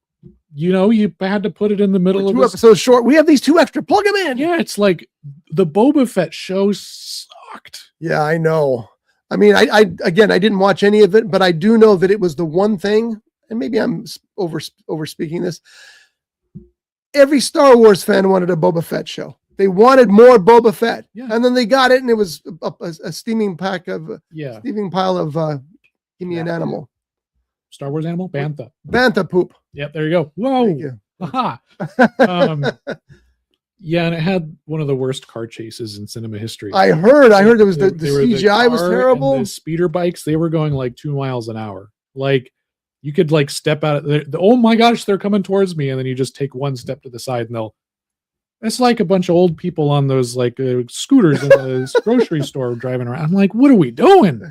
you know, you had to put it in the middle of 2 episodes short. We have these 2 extra. Plug them in. Yeah, it's like the Boba Fett show sucked. Yeah, I know. I mean, I didn't watch any of it, but I do know that it was the one thing, and maybe I'm over speaking this. Every Star Wars fan wanted a Boba Fett show. They wanted more Boba Fett, and then they got it, and it was a steaming pile of give me an animal. Star Wars animal? Bantha poop. Yep, there you go. Whoa. Thank you. Aha. Yeah, and it had one of the worst car chases in cinema history. I heard there was the CGI was terrible. The speeder bikes, they were going like 2 miles an hour. Like, you could like step out of oh my gosh, they're coming towards me, and then you just take 1 step to the side, and it's like a bunch of old people on those like scooters in the grocery store driving around. I'm like, what are we doing?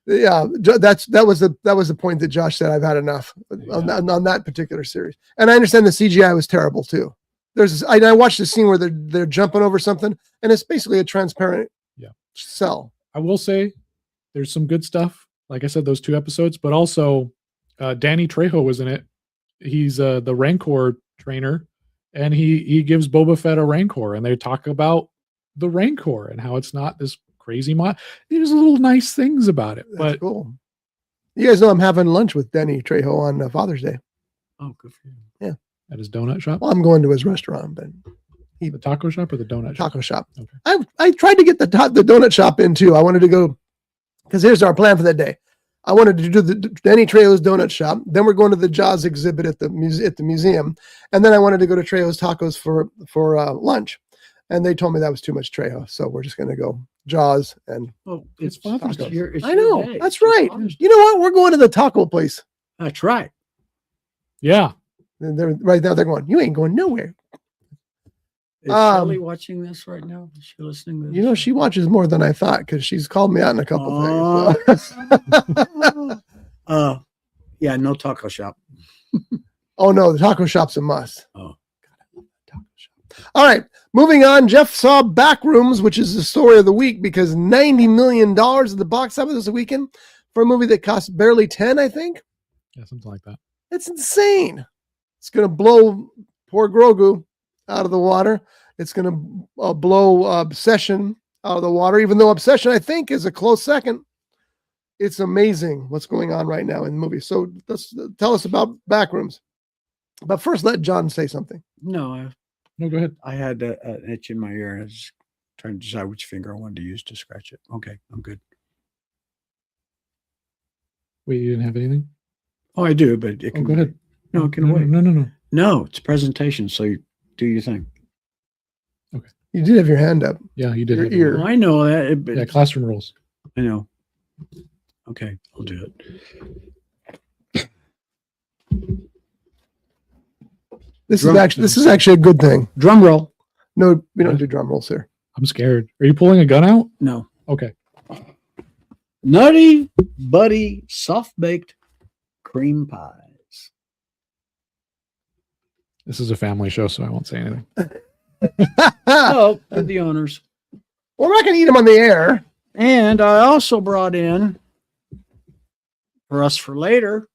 Yeah, that was the point that Josh said. I've had enough on that particular series, and I understand the CGI was terrible too. I watched a scene where they're jumping over something, and it's basically a transparent cell. I will say, there's some good stuff. Like I said, those 2 episodes, but also Danny Trejo was in it. He's the Rancor trainer, and he gives Boba Fett a Rancor, and they talk about the Rancor and how it's not this crazy There's little nice things about it. That's cool. You guys know I'm having lunch with Danny Trejo on Father's Day. Oh, good for you. Yeah. At his donut shop? Well, I'm going to his restaurant, but the taco shop or the donut shop? Taco shop. Okay. I tried to get the donut shop in too. I wanted to go, because here's our plan for that day. I wanted to do the Danny Trejo's donut shop. Then we're going to the Jaws exhibit at the museum, and then I wanted to go to Trejo's Tacos for lunch. And they told me that was too much Trejo, so we're just going to go Jaws and. Well, it's Father's Day. I know. That's right. You know what? We're going to the taco place. That's right. Yeah. And they're right now. They're going. You ain't going nowhere. Is Shelley watching this right now? Is she listening to this? You know, she watches more than I thought, because she's called me out in a couple things. So. Yeah, no taco shop. Oh no, the taco shop's a must. Oh. All right, moving on. Jeff saw Backrooms, which is the story of the week, because $90 million at the box office this weekend for a movie that cost barely 10, I think. Yeah, something like that. It's insane. It's going to blow poor Grogu out of the water. It's going to blow Obsession out of the water, even though Obsession, I think, is a close second. It's amazing what's going on right now in the movie. So tell us about Backrooms. But first, let John say something. No, go ahead. I had an itch in my ear, and I was trying to decide which finger I wanted to use to scratch it. Okay, I'm good. Wait, you didn't have anything? Oh, I do, but it can go ahead. No, it can wait. No. No, it's a presentation, so you do your thing. Okay. You did have your hand up. Yeah, you did. Your ear. Well, I know that. Yeah, classroom rules. I know. Okay, I'll do it. This is actually a good thing. Drum roll. No, we don't do drum rolls here. I'm scared. Are you pulling a gun out? No. Okay. Nutty Buddy soft-baked cream pies. This is a family show, so I won't say anything. Oh, to the owners. Well, we're not going to eat them on the air. And I also brought in, for us for later,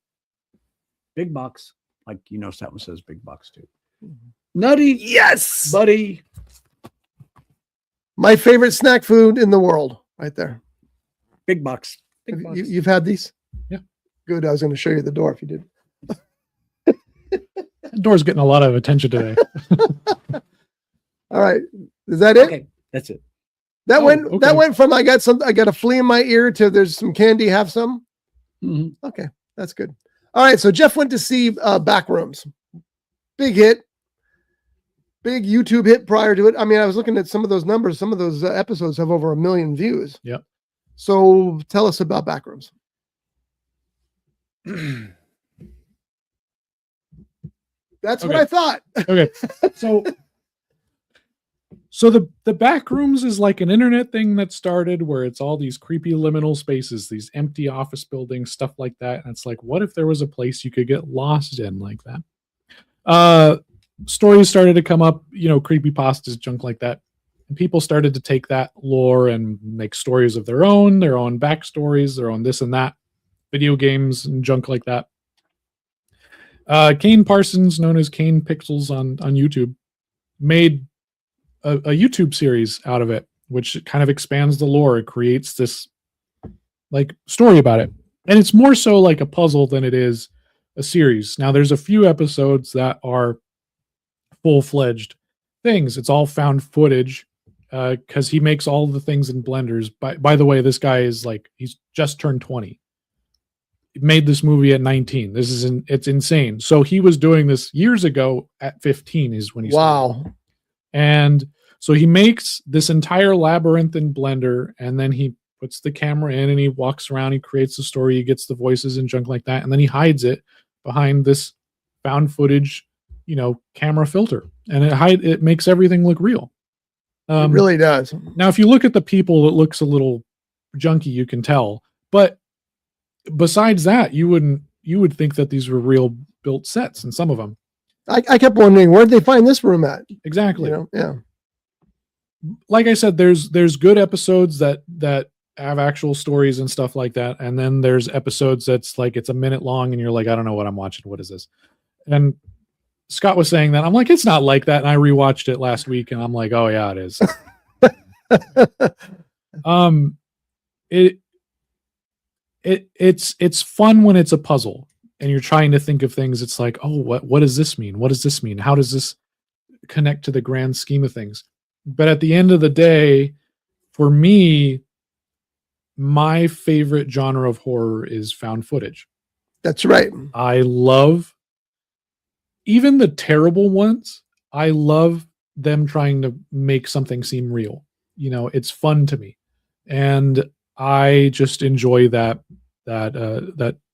big box. Like, you notice that one says big box too. Nutty Yes. Buddy. My favorite snack food in the world, right there. Big box. Big box. You've had these? Yeah. Good. I was going to show you the door if you did. That door's getting a lot of attention today. All right. Is that it? Okay, that's it. That okay. went from I got a flea in my ear to there's some candy, have some. Mm-hmm. Okay, that's good. All right, so Jeff went to see Backrooms. Big hit. big YouTube hit prior to it. I mean, I was looking at some of those numbers. Some of those episodes have over 1 million views. Yep. So tell us about Backrooms. That's what Okay. I thought. Okay. So the Backrooms is like an internet thing that started where it's all these creepy liminal spaces, these empty office buildings, stuff like that. And it's like, what if there was a place you could get lost in like that? Stories started to come up, creepypastas, junk like that. And people started to take that lore and make stories of their own backstories, their own this and that, video games and junk like that. Kane Parsons, known as Kane Pixels on YouTube, made a YouTube series out of it, which kind of expands the lore. It creates this like story about it. And it's more so like a puzzle than it is a series. Now there's a few episodes that are full-fledged things. It's all found footage because he makes all the things in blenders. By the way, this guy is like, he's just turned 20. He made this movie at 19. It's insane. So he was doing this years ago at 15 is when he started. Wow. And so he makes this entire labyrinth in Blender, and then he puts the camera in and he walks around, he creates the story, he gets the voices and junk like that, and then he hides it behind this found footage, camera filter. And it makes everything look real. It really does. Now, if you look at the people, it looks a little junky, you can tell. But besides that, you would think that these were real built sets, and some of them. I kept wondering, where'd they find this room at? Exactly. Yeah. Like I said, there's good episodes that have actual stories and stuff like that, and then there's episodes that's like it's a minute long, and you're like, I don't know what I'm watching. What is this? And Scott was saying that. I'm like, it's not like that. And I rewatched it last week, and I'm like, oh yeah, it is. It's fun when it's a puzzle and you're trying to think of things. It's like, oh, what does this mean? What does this mean? How does this connect to the grand scheme of things? But at the end of the day, for me, my favorite genre of horror is found footage. That's right. I love even the terrible ones. I love them trying to make something seem real. It's fun to me. And I just enjoy that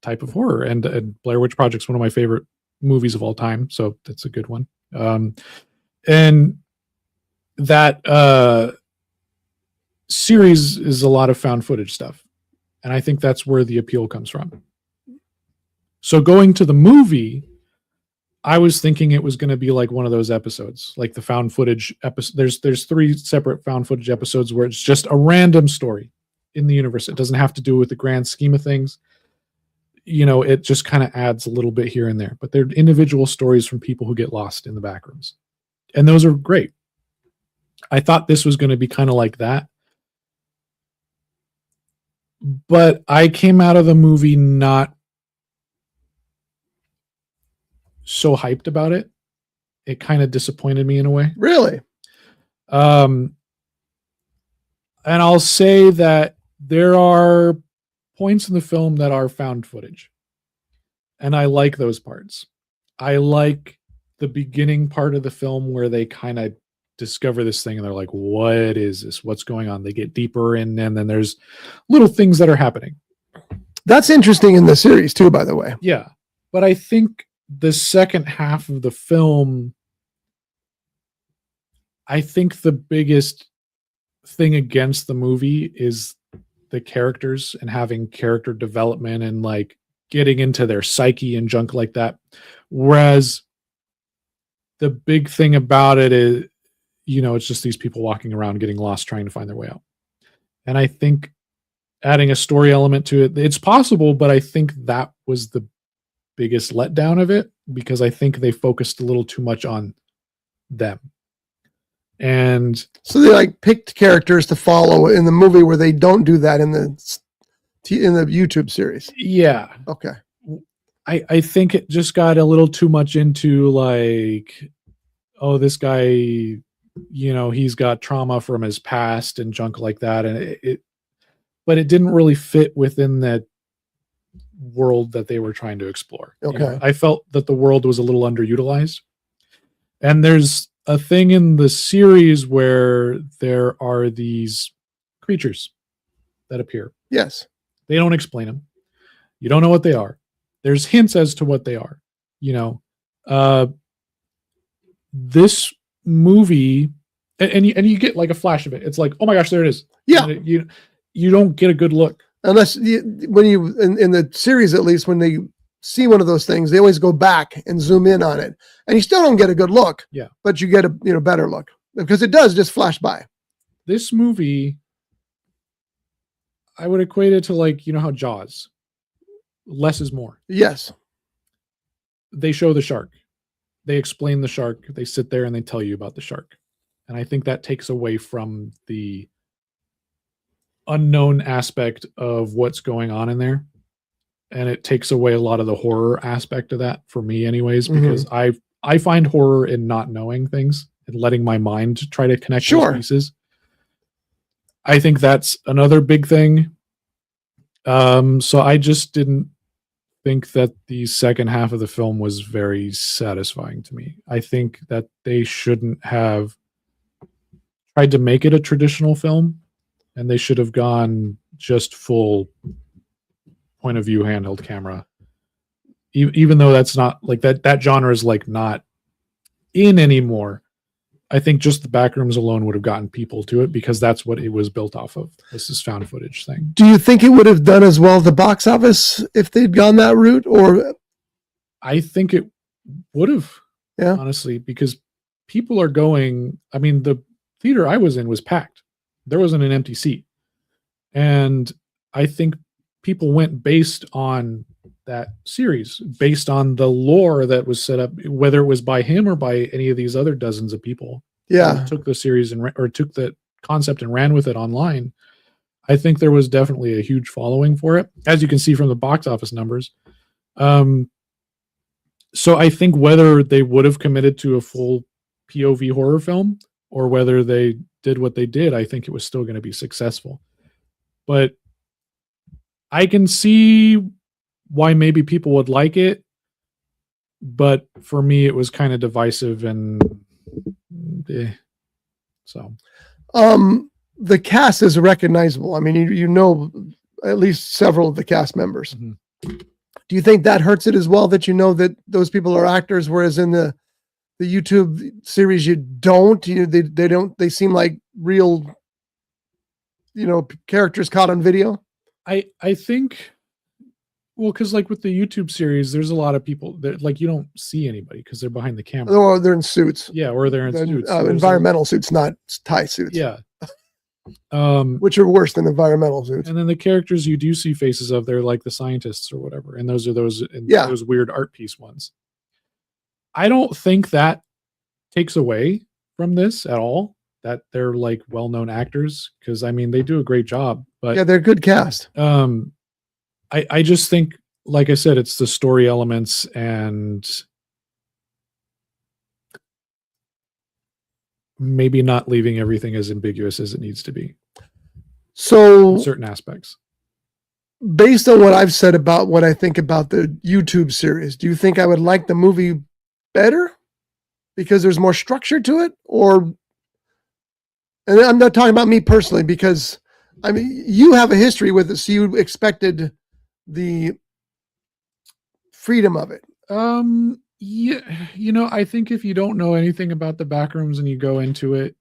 type of horror, and Blair Witch Project's one of my favorite movies of all time, so that's a good one. And that series is a lot of found footage stuff, and I think that's where the appeal comes from. So going to the movie, I was thinking it was going to be like one of those episodes, like the found footage episode. There's 3 separate found footage episodes where it's just a random story in the universe. It doesn't have to do with the grand scheme of things. It just kind of adds a little bit here and there, but they're individual stories from people who get lost in the back rooms. And those are great. I thought this was going to be kind of like that, but I came out of the movie not so hyped about it. It kind of disappointed me in a way. Really? And I'll say that there are points in the film that are found footage, and I like those parts. I like the beginning part of the film where they kind of discover this thing and they're like, what is this? What's going on? They get deeper in, and then there's little things that are happening. That's interesting in the series too, by the way. Yeah. But I think the second half of the film, I think the biggest thing against the movie is the characters and having character development and like getting into their psyche and junk like that. Whereas the big thing about it is, it's just these people walking around getting lost, trying to find their way out. And I think adding a story element to it, it's possible, but I think that was the biggest letdown of it, because I think they focused a little too much on them. And so they like picked characters to follow in the movie where they don't do that in the YouTube series. Yeah. Okay. I think it just got a little too much into like, oh, this guy, he's got trauma from his past and junk like that. And but it didn't really fit within that world that they were trying to explore. Okay. I felt that the world was a little underutilized. And there's a thing in the series where there are these creatures that appear. Yes. They don't explain them. You don't know what they are. There's hints as to what they are. This movie, and you get like a flash of it. It's like, oh my gosh, there it is. Yeah. You don't get a good look. Unless when you in the series, at least when they see one of those things, they always go back and zoom in on it, and you still don't get a good look. Yeah, but you get a better look because it does just flash by. This movie, I would equate it to like how Jaws, less is more. Yes, they show the shark, they explain the shark, they sit there and they tell you about the shark, and I think that takes away from the unknown aspect of what's going on in there, and it takes away a lot of the horror aspect of that for me anyways, because I find horror in not knowing things and letting my mind try to connect those pieces. I think that's another big thing. So I just didn't think that the second half of the film was very satisfying to me. I think that they shouldn't have tried to make it a traditional film, and they should have gone just full point of view handheld camera. Even though that's not like that genre is like not in anymore. I think just the Backrooms alone would have gotten people to it because that's what it was built off of. This is found footage thing. Do you think it would have done as well at the box office if they'd gone that route? Or I think it would have, yeah, honestly, because people are going. I mean, the theater I was in was packed. There wasn't an empty seat. And I think people went based on that series, based on the lore that was set up, whether it was by him or by any of these other dozens of people. Yeah. Took the series or took the concept and ran with it online. I think there was definitely a huge following for it, as you can see from the box office numbers. So I think whether they would have committed to a full POV horror film or whether they did what they did, I think it was still going to be successful. But I can see why maybe people would like it, but for me it was kind of divisive and so the cast is recognizable. I mean, you know at least several of the cast members. Do you think that hurts it as well, that you know that those people are actors, whereas in the YouTube series you don't? They seem like real characters caught on video? I think, well, because like with the YouTube series, there's a lot of people that like you don't see anybody because they're behind the camera. Or they're in suits. Yeah, or they're in suits. Environmental suits, not tie suits. Yeah. Which are worse than environmental suits. And then the characters you do see faces of, they're like the scientists or whatever. And those are those weird art piece ones. I don't think that takes away from this at all, that they're like well-known actors, because I mean they do a great job. But yeah, they're good cast. I just think, like I said, it's the story elements and maybe not leaving everything as ambiguous as it needs to be. So in certain aspects. Based on what I've said about what I think about the YouTube series, do you think I would like the movie better because there's more structure to it? Or, and I'm not talking about me personally, because I mean, you have a history with it, so you expected the freedom of it. Yeah, I think if you don't know anything about the Backrooms and you go into it,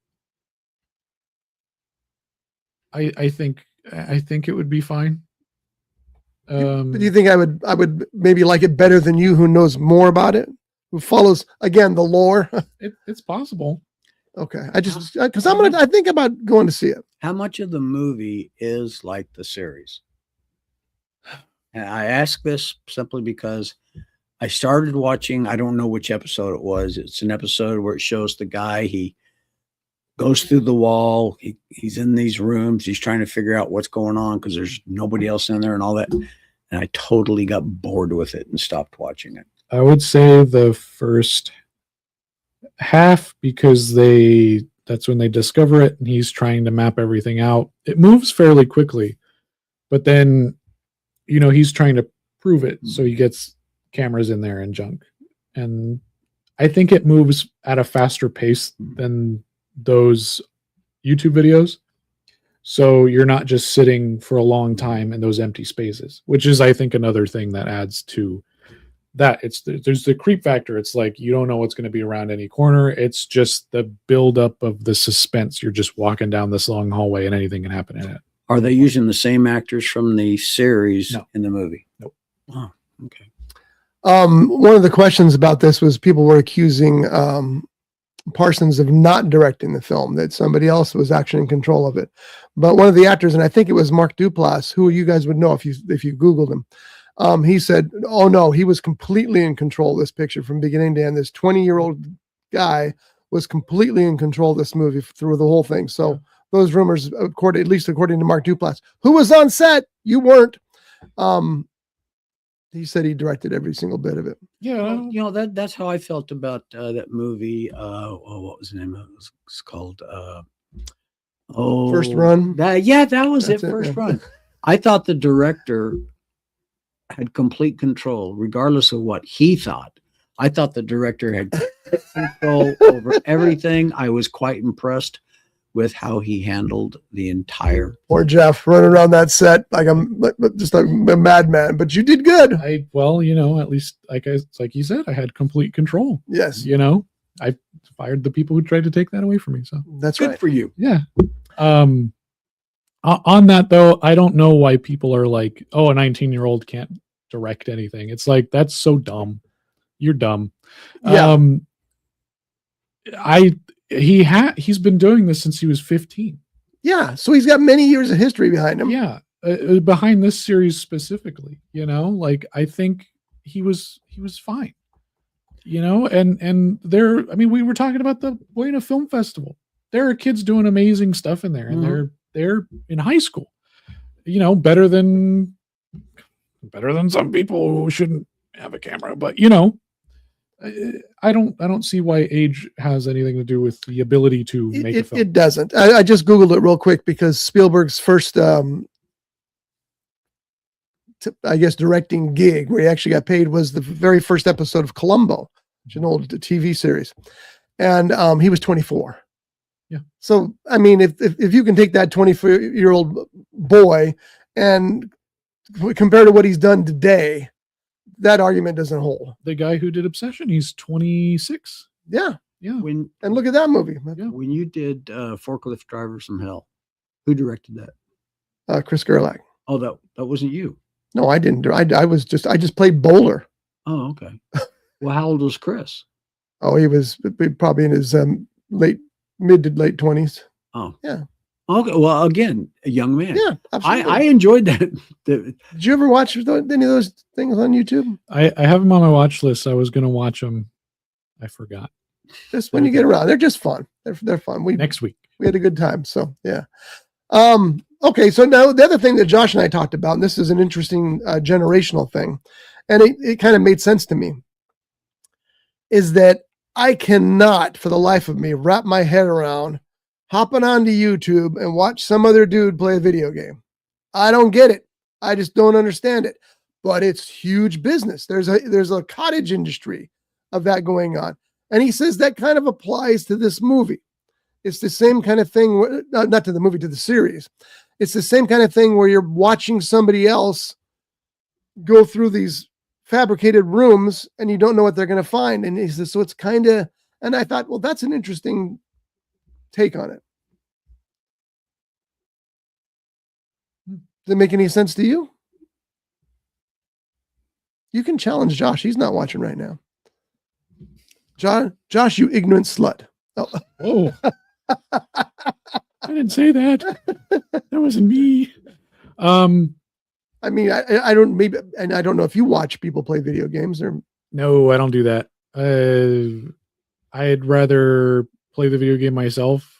I think it would be fine. Do you think I would maybe like it better than you, who knows more about it, who follows again the lore? It's possible. Okay, because I think about going to see it. How much of the movie is like the series? And I ask this simply because I started watching, I don't know which episode it was. It's an episode where it shows the guy, he goes through the wall. He's in these rooms. He's trying to figure out what's going on because there's nobody else in there and all that. And I totally got bored with it and stopped watching it. I would say the first half, because that's when they discover it and he's trying to map everything out. It moves fairly quickly, but then, he's trying to prove it. So he gets cameras in there and junk. And I think it moves at a faster pace than those YouTube videos. So you're not just sitting for a long time in those empty spaces, which is, I think, another thing that adds to that. There's the creep factor. It's like you don't know what's going to be around any corner. It's just the buildup of the suspense. You're just walking down this long hallway and anything can happen in it. Are they using the same actors from the series No. in the movie? Nope. Oh, okay. One of the questions about this was people were accusing Parsons of not directing the film, that somebody else was actually in control of it. But one of the actors, and I think it was Mark Duplass, who you guys would know if you Googled him, he said, oh no, he was completely in control of this picture from beginning to end. This 20-year-old guy was completely in control of this movie through the whole thing. So those rumors, at least according to Mark Duplass, who was on set, you weren't. He said he directed every single bit of it. Yeah. Well, you know, that's how I felt about that movie. What was the name of it? It's called First Run. That was That's it. First yeah. Run. I thought the director had complete control, regardless of what he thought. I thought the director had control over everything. I was quite impressed with how he handled the entire. Poor Jeff running around that set like I'm just a madman, but you did good. Well, you know, at least like you said, I had complete control. Yes, You know, I fired the people who tried to take that away from me. So that's Good right. for you. yeah. On that though, I don't know why people are like, oh, a 19-year-old can't direct anything. It's like, that's so dumb. You're dumb. Yeah. He's been doing this since he was 15. Yeah, so he's got many years of history behind him. Yeah. Behind this series specifically, you know, like I think he was fine, you know, and there, I mean, we were talking about the Buena Film Festival. There are kids doing amazing stuff in there, and they're in high school, you know, better than some people who shouldn't have a camera, but you know, I don't see why age has anything to do with the ability to make a film. It doesn't. I just Googled it real quick because Spielberg's first, I guess, directing gig where he actually got paid was the very first episode of Columbo, which is an old TV series. And he was 24. Yeah. So, I mean, if you can take that 24-year-old boy and compare to what he's done today, that argument doesn't hold. The guy who did Obsession, he's 26. Yeah. Yeah. And look at that movie. When you did Forklift Drivers from Hell, who directed that? Chris Gerlach. Oh, that wasn't you. No, I didn't. I just played bowler. Oh, okay. Well, how old was Chris? Oh, he was probably in his mid to late 20s. Oh, yeah. Okay. Well, again, a young man. Yeah, absolutely. I enjoyed that. Did you ever watch any of those things on YouTube? I have them on my watch list. I was going to watch them. I forgot. Just when you get around, they're just fun. They're fun. Next week. We had a good time. So yeah. Okay. So now the other thing that Josh and I talked about, and this is an interesting generational thing, and it kind of made sense to me, is that I cannot, for the life of me, wrap my head around hopping onto YouTube and watch some other dude play a video game. I don't get it. I just don't understand it. But it's huge business. There's a cottage industry of that going on. And he says that kind of applies to this movie. It's the same kind of thing, not to the movie, to the series. It's the same kind of thing where you're watching somebody else go through these fabricated rooms and you don't know what they're going to find. And he says, so it's kind of, and I thought, well, that's an interesting take on it. Does it make any sense to you? You can challenge Josh. He's not watching right now. Josh, you ignorant slut. Oh, I didn't say that. That wasn't me. I mean, I don't, maybe, and I don't know if you watch people play video games or. No, I don't do that. I'd rather play the video game myself.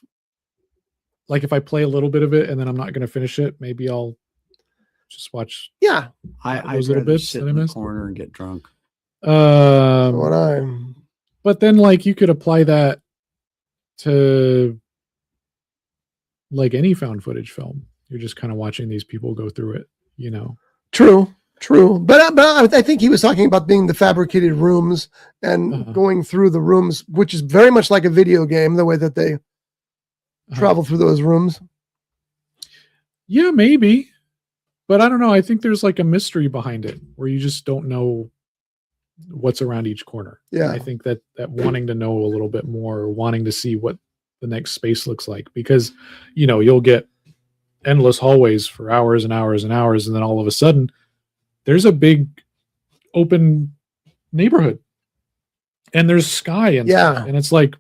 Like if I play a little bit of it and then I'm not going to finish it, maybe I'll just watch. Yeah. Those little bits sit that I in the missed. corner and get drunk. But then like you could apply that to like any found footage film. You're just kind of watching these people go through it, you know. True. True, but I think he was talking about being the fabricated rooms and going through the rooms, which is very much like a video game, the way that they travel through those rooms. Yeah, maybe, but I don't know. I think there's like a mystery behind it where you just don't know what's around each corner. Yeah, and I think that wanting to know a little bit more, or wanting to see what the next space looks like, because you'll get endless hallways for hours and hours and hours, and then all of a sudden there's a big open neighborhood and there's sky and stuff, and it's like,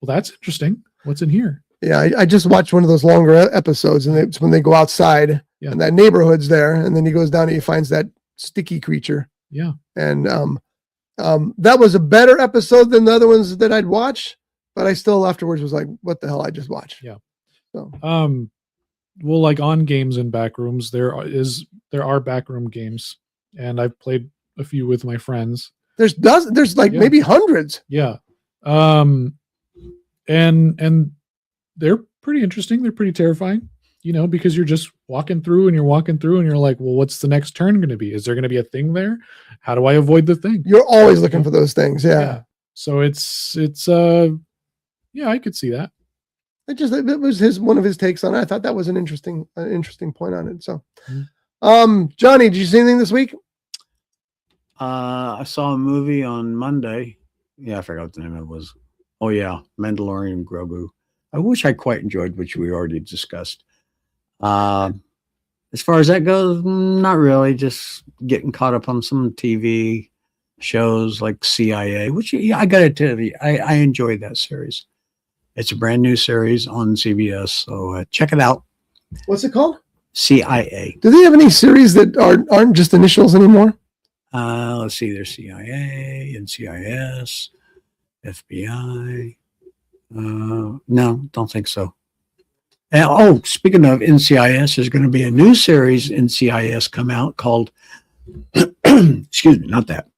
well, that's interesting. What's in here? Yeah, I just watched one of those longer episodes, and it's when they go outside and that neighborhood's there, and then he goes down and he finds that sticky creature. Yeah, and that was a better episode than the other ones that I'd watch, but I still afterwards was like, what the hell I just watched? Yeah. So well, like on games and Backrooms, there are backroom games, and I've played a few with my friends. There's like maybe hundreds. Yeah. And they're pretty interesting. They're pretty terrifying, because you're just walking through and you're like, well, what's the next turn going to be? Is there going to be a thing there? How do I avoid the thing? You're always looking for those things. Yeah. So it's yeah, I could see that. It was one of his takes on it. I thought that was an interesting point on it. So, Johnny, did you see anything this week? I saw a movie on Monday. Yeah, I forgot what the name of it was. Oh yeah, Mandalorian and Grogu. I wish I quite enjoyed, which we already discussed. As far as that goes, not really. Just getting caught up on some TV shows like CIA, which I got to tell you, I enjoyed that series. It's a brand new series on CBS, so check it out. What's it called? CIA. Do they have any series that aren't just initials anymore? Let's see. There's CIA, NCIS, FBI. No, don't think so. And, speaking of NCIS, there's going to be a new series NCIS come out called, excuse me, not that,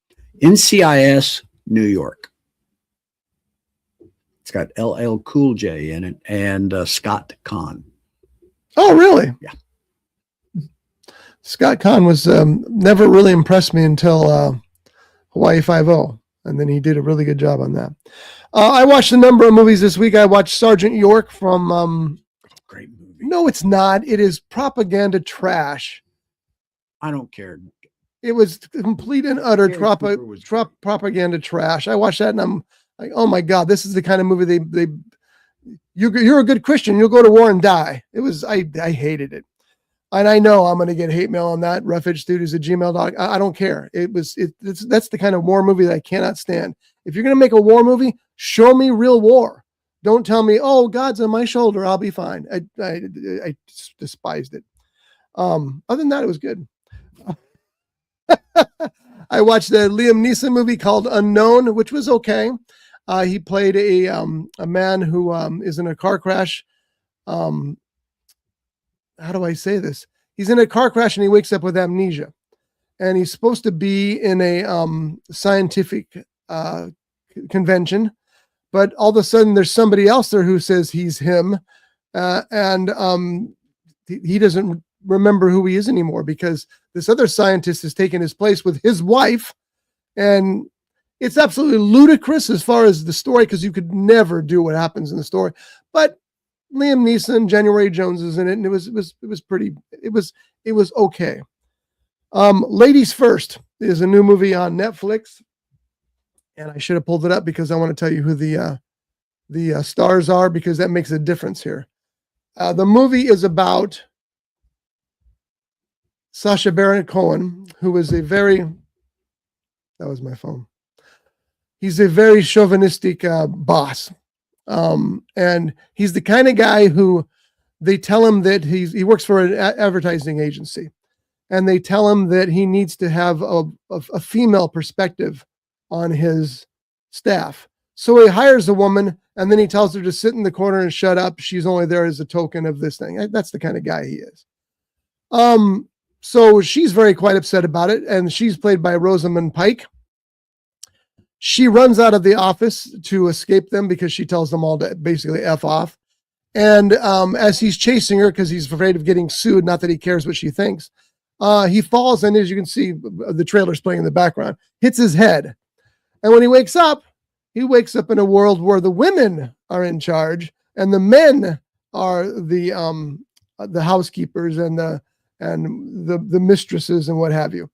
NCIS New York. It's got LL Cool J in it and Scott Conn. Oh, really? Yeah. Scott Conn was never really impressed me until Hawaii Five-0, and then he did a really good job on that. I watched a number of movies this week. I watched Sergeant York from... Great movie. No, it's not. It is propaganda trash. I don't care. It was complete and utter propaganda trash. I watched that and I'm like, oh my God, this is the kind of movie you're a good Christian. You'll go to war and die. It was, I hated it. And I know I'm going to get hate mail on that. roughedgestudios@gmail.com. I don't care. That's the kind of war movie that I cannot stand. If you're going to make a war movie, show me real war. Don't tell me, oh, God's on my shoulder, I'll be fine. I despised it. Other than that, it was good. I watched the Liam Neeson movie called Unknown, which was okay. He played a man who is in a car crash. How do I say this? He's in a car crash and he wakes up with amnesia. And he's supposed to be in a scientific convention. But all of a sudden, there's somebody else there who says he's him. And he doesn't remember who he is anymore because this other scientist has taken his place with his wife. And it's absolutely ludicrous as far as the story, because you could never do what happens in the story. But Liam Neeson, January Jones is in it, and it was okay. Ladies First is a new movie on Netflix. And I should have pulled it up because I want to tell you who the stars are, because that makes a difference here. The movie is about Sacha Baron Cohen, who is that was my phone. He's a very chauvinistic boss. And he's the kind of guy who they tell him that he works for an advertising agency. And they tell him that he needs to have a female perspective on his staff. So he hires a woman and then he tells her to sit in the corner and shut up. She's only there as a token of this thing. That's the kind of guy he is. So she's quite upset about it. And she's played by Rosamund Pike. She runs out of the office to escape them because she tells them all to basically F off. And as he's chasing her, because he's afraid of getting sued, not that he cares what she thinks, He falls, and as you can see, the trailer's playing in the background, hits his head. And when he wakes up in a world where the women are in charge and the men are the housekeepers and the mistresses and what have you.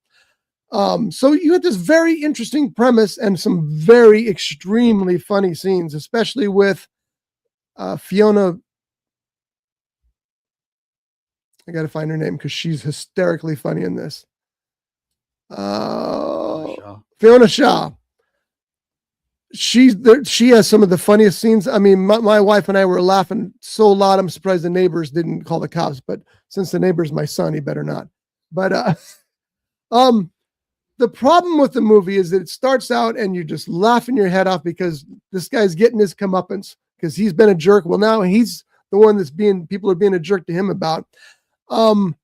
So you had this very interesting premise and some very extremely funny scenes, especially with Fiona. I got to find her name because she's hysterically funny in this. Fiona Shaw. She has some of the funniest scenes. I mean, my wife and I were laughing so loud, I'm surprised the neighbors didn't call the cops. But since the neighbor's my son, he better not. But the problem with the movie is that it starts out and you're just laughing your head off because this guy's getting his comeuppance because he's been a jerk. Well, now he's the one people are being a jerk to him about. And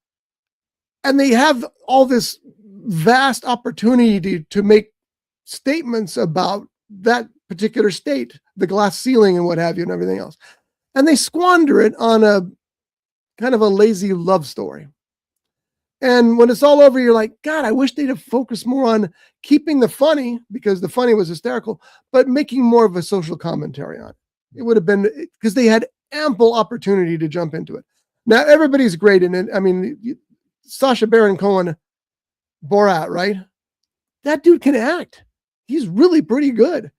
they have all this vast opportunity to make statements about that particular state, the glass ceiling and what have you and everything else. And they squander it on a kind of a lazy love story. And when it's all over, you're like, God, I wish they'd have focused more on keeping the funny because the funny was hysterical, but making more of a social commentary on it. It would have been because they had ample opportunity to jump into it. Now, everybody's great in it. I mean, Sacha Baron Cohen, Borat, right? That dude can act. He's really pretty good.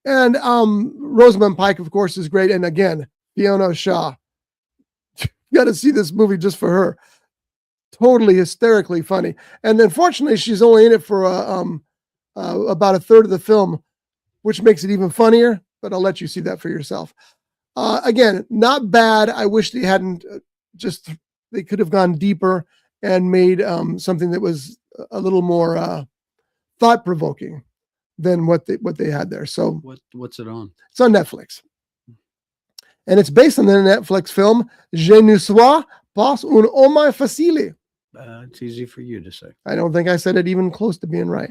And Rosamund Pike, of course, is great. And again, Fiona Shaw. You got to see this movie just for her. Totally hysterically funny. And unfortunately, she's only in it for about a third of the film, which makes it even funnier. But I'll let you see that for yourself. Again, not bad. I wish they hadn't they could have gone deeper and made something that was a little more thought-provoking than what they had there. So what's it on? It's on Netflix. And it's based on the Netflix film Je ne suis pas un homme facile. It's easy for you to say. I don't think I said it even close to being right.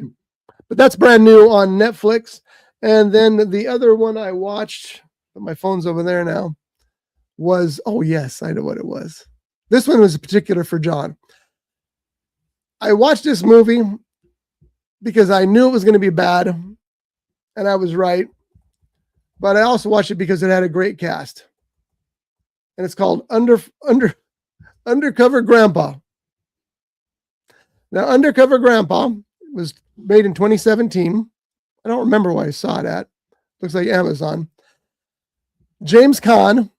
But that's brand new on Netflix. And then the other one I watched, but my phone's over there now, was, oh yes, I know what it was. This one was particular for John. I watched this movie because I knew it was going to be bad, and I was right. But I also watched it because it had a great cast. And it's called Undercover Grandpa. Now, Undercover Grandpa was made in 2017. I don't remember where I saw it at. Looks like Amazon. James Caan,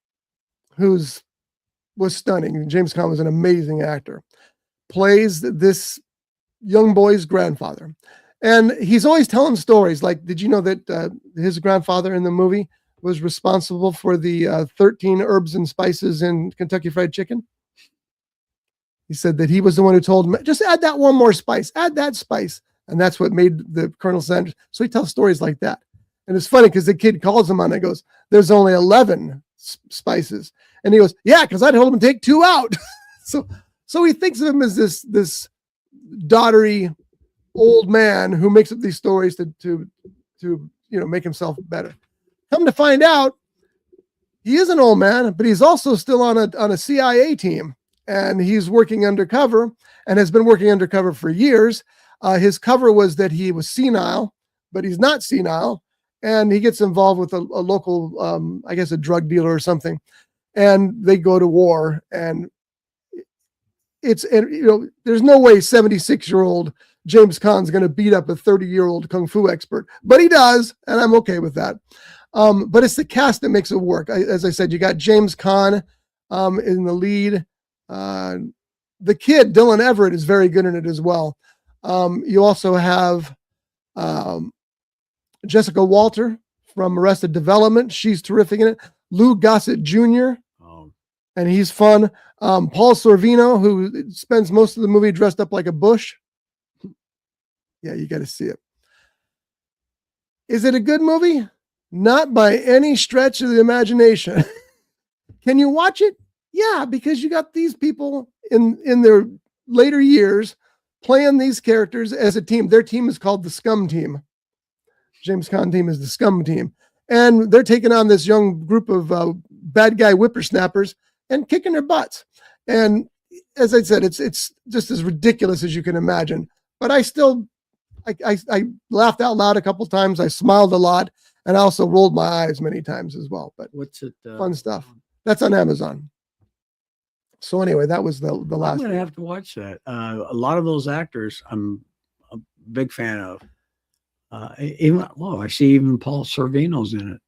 was stunning. James Caan was an amazing actor. Plays this young boy's grandfather. And he's always telling stories. Like, did you know that his grandfather in the movie was responsible for the 13 herbs and spices in Kentucky Fried Chicken? He said that he was the one who told him, just add that one more spice, add that spice. And that's what made the Colonel Sanders. So he tells stories like that. And it's funny because the kid calls him on it and goes, there's only 11 spices. And he goes, yeah, because I told him to take 2 out. So he thinks of him as this daughtery old man who makes up these stories to make himself better. Come to find out, he is an old man, but he's also still on a CIA team. And he's working undercover and has been working undercover for years. His cover was that he was senile, but he's not senile. And he gets involved with a local, I guess, a drug dealer or something. And they go to war. And there's no way 76-year-old James Caan's going to beat up a 30-year-old kung fu expert, but he does. And I'm okay with that. But it's the cast that makes it work. As I said, you got James Caan in the lead. The kid, Dylan Everett, is very good in it as well. You also have Jessica Walter from Arrested Development. She's terrific in it. Lou Gossett Jr., and he's fun. Paul Sorvino, who spends most of the movie dressed up like a bush. Yeah, you got to see it. Is it a good movie? Not by any stretch of the imagination. Can you watch it? Yeah, because you got these people in their later years playing these characters as a team. Their team is called the Scum Team. James Caan team is the Scum Team. And they're taking on this young group of bad guy whippersnappers and kicking their butts. And as I said, it's just as ridiculous as you can imagine. But I still, I laughed out loud a couple times. I smiled a lot, and I also rolled my eyes many times as well. But What's it? fun stuff. That's on Amazon. So anyway, that was the I'm last. going to have to watch that. A lot of those actors, I'm a big fan of. I see even Paul Sorvino's in it.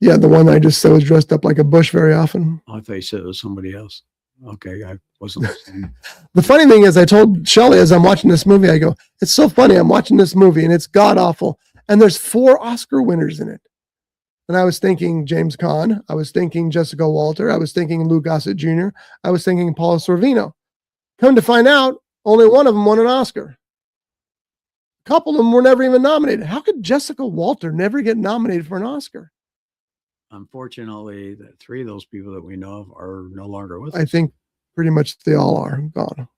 Yeah, the one I just said was dressed up like a bush very often. Oh, I thought you said it was somebody else. Okay, I wasn't listening. The funny thing is, I told Shelley as I'm watching this movie, I go, it's so funny. I'm watching this movie and it's god awful. And there's 4 Oscar winners in it. And I was thinking James Caan. I was thinking Jessica Walter. I was thinking Lou Gossett Jr. I was thinking Paul Sorvino. Come to find out, only one of them won an Oscar. A couple of them were never even nominated. How could Jessica Walter never get nominated for an Oscar? Unfortunately, the 3 of those people that we know of are no longer with us. I think pretty much they all are gone.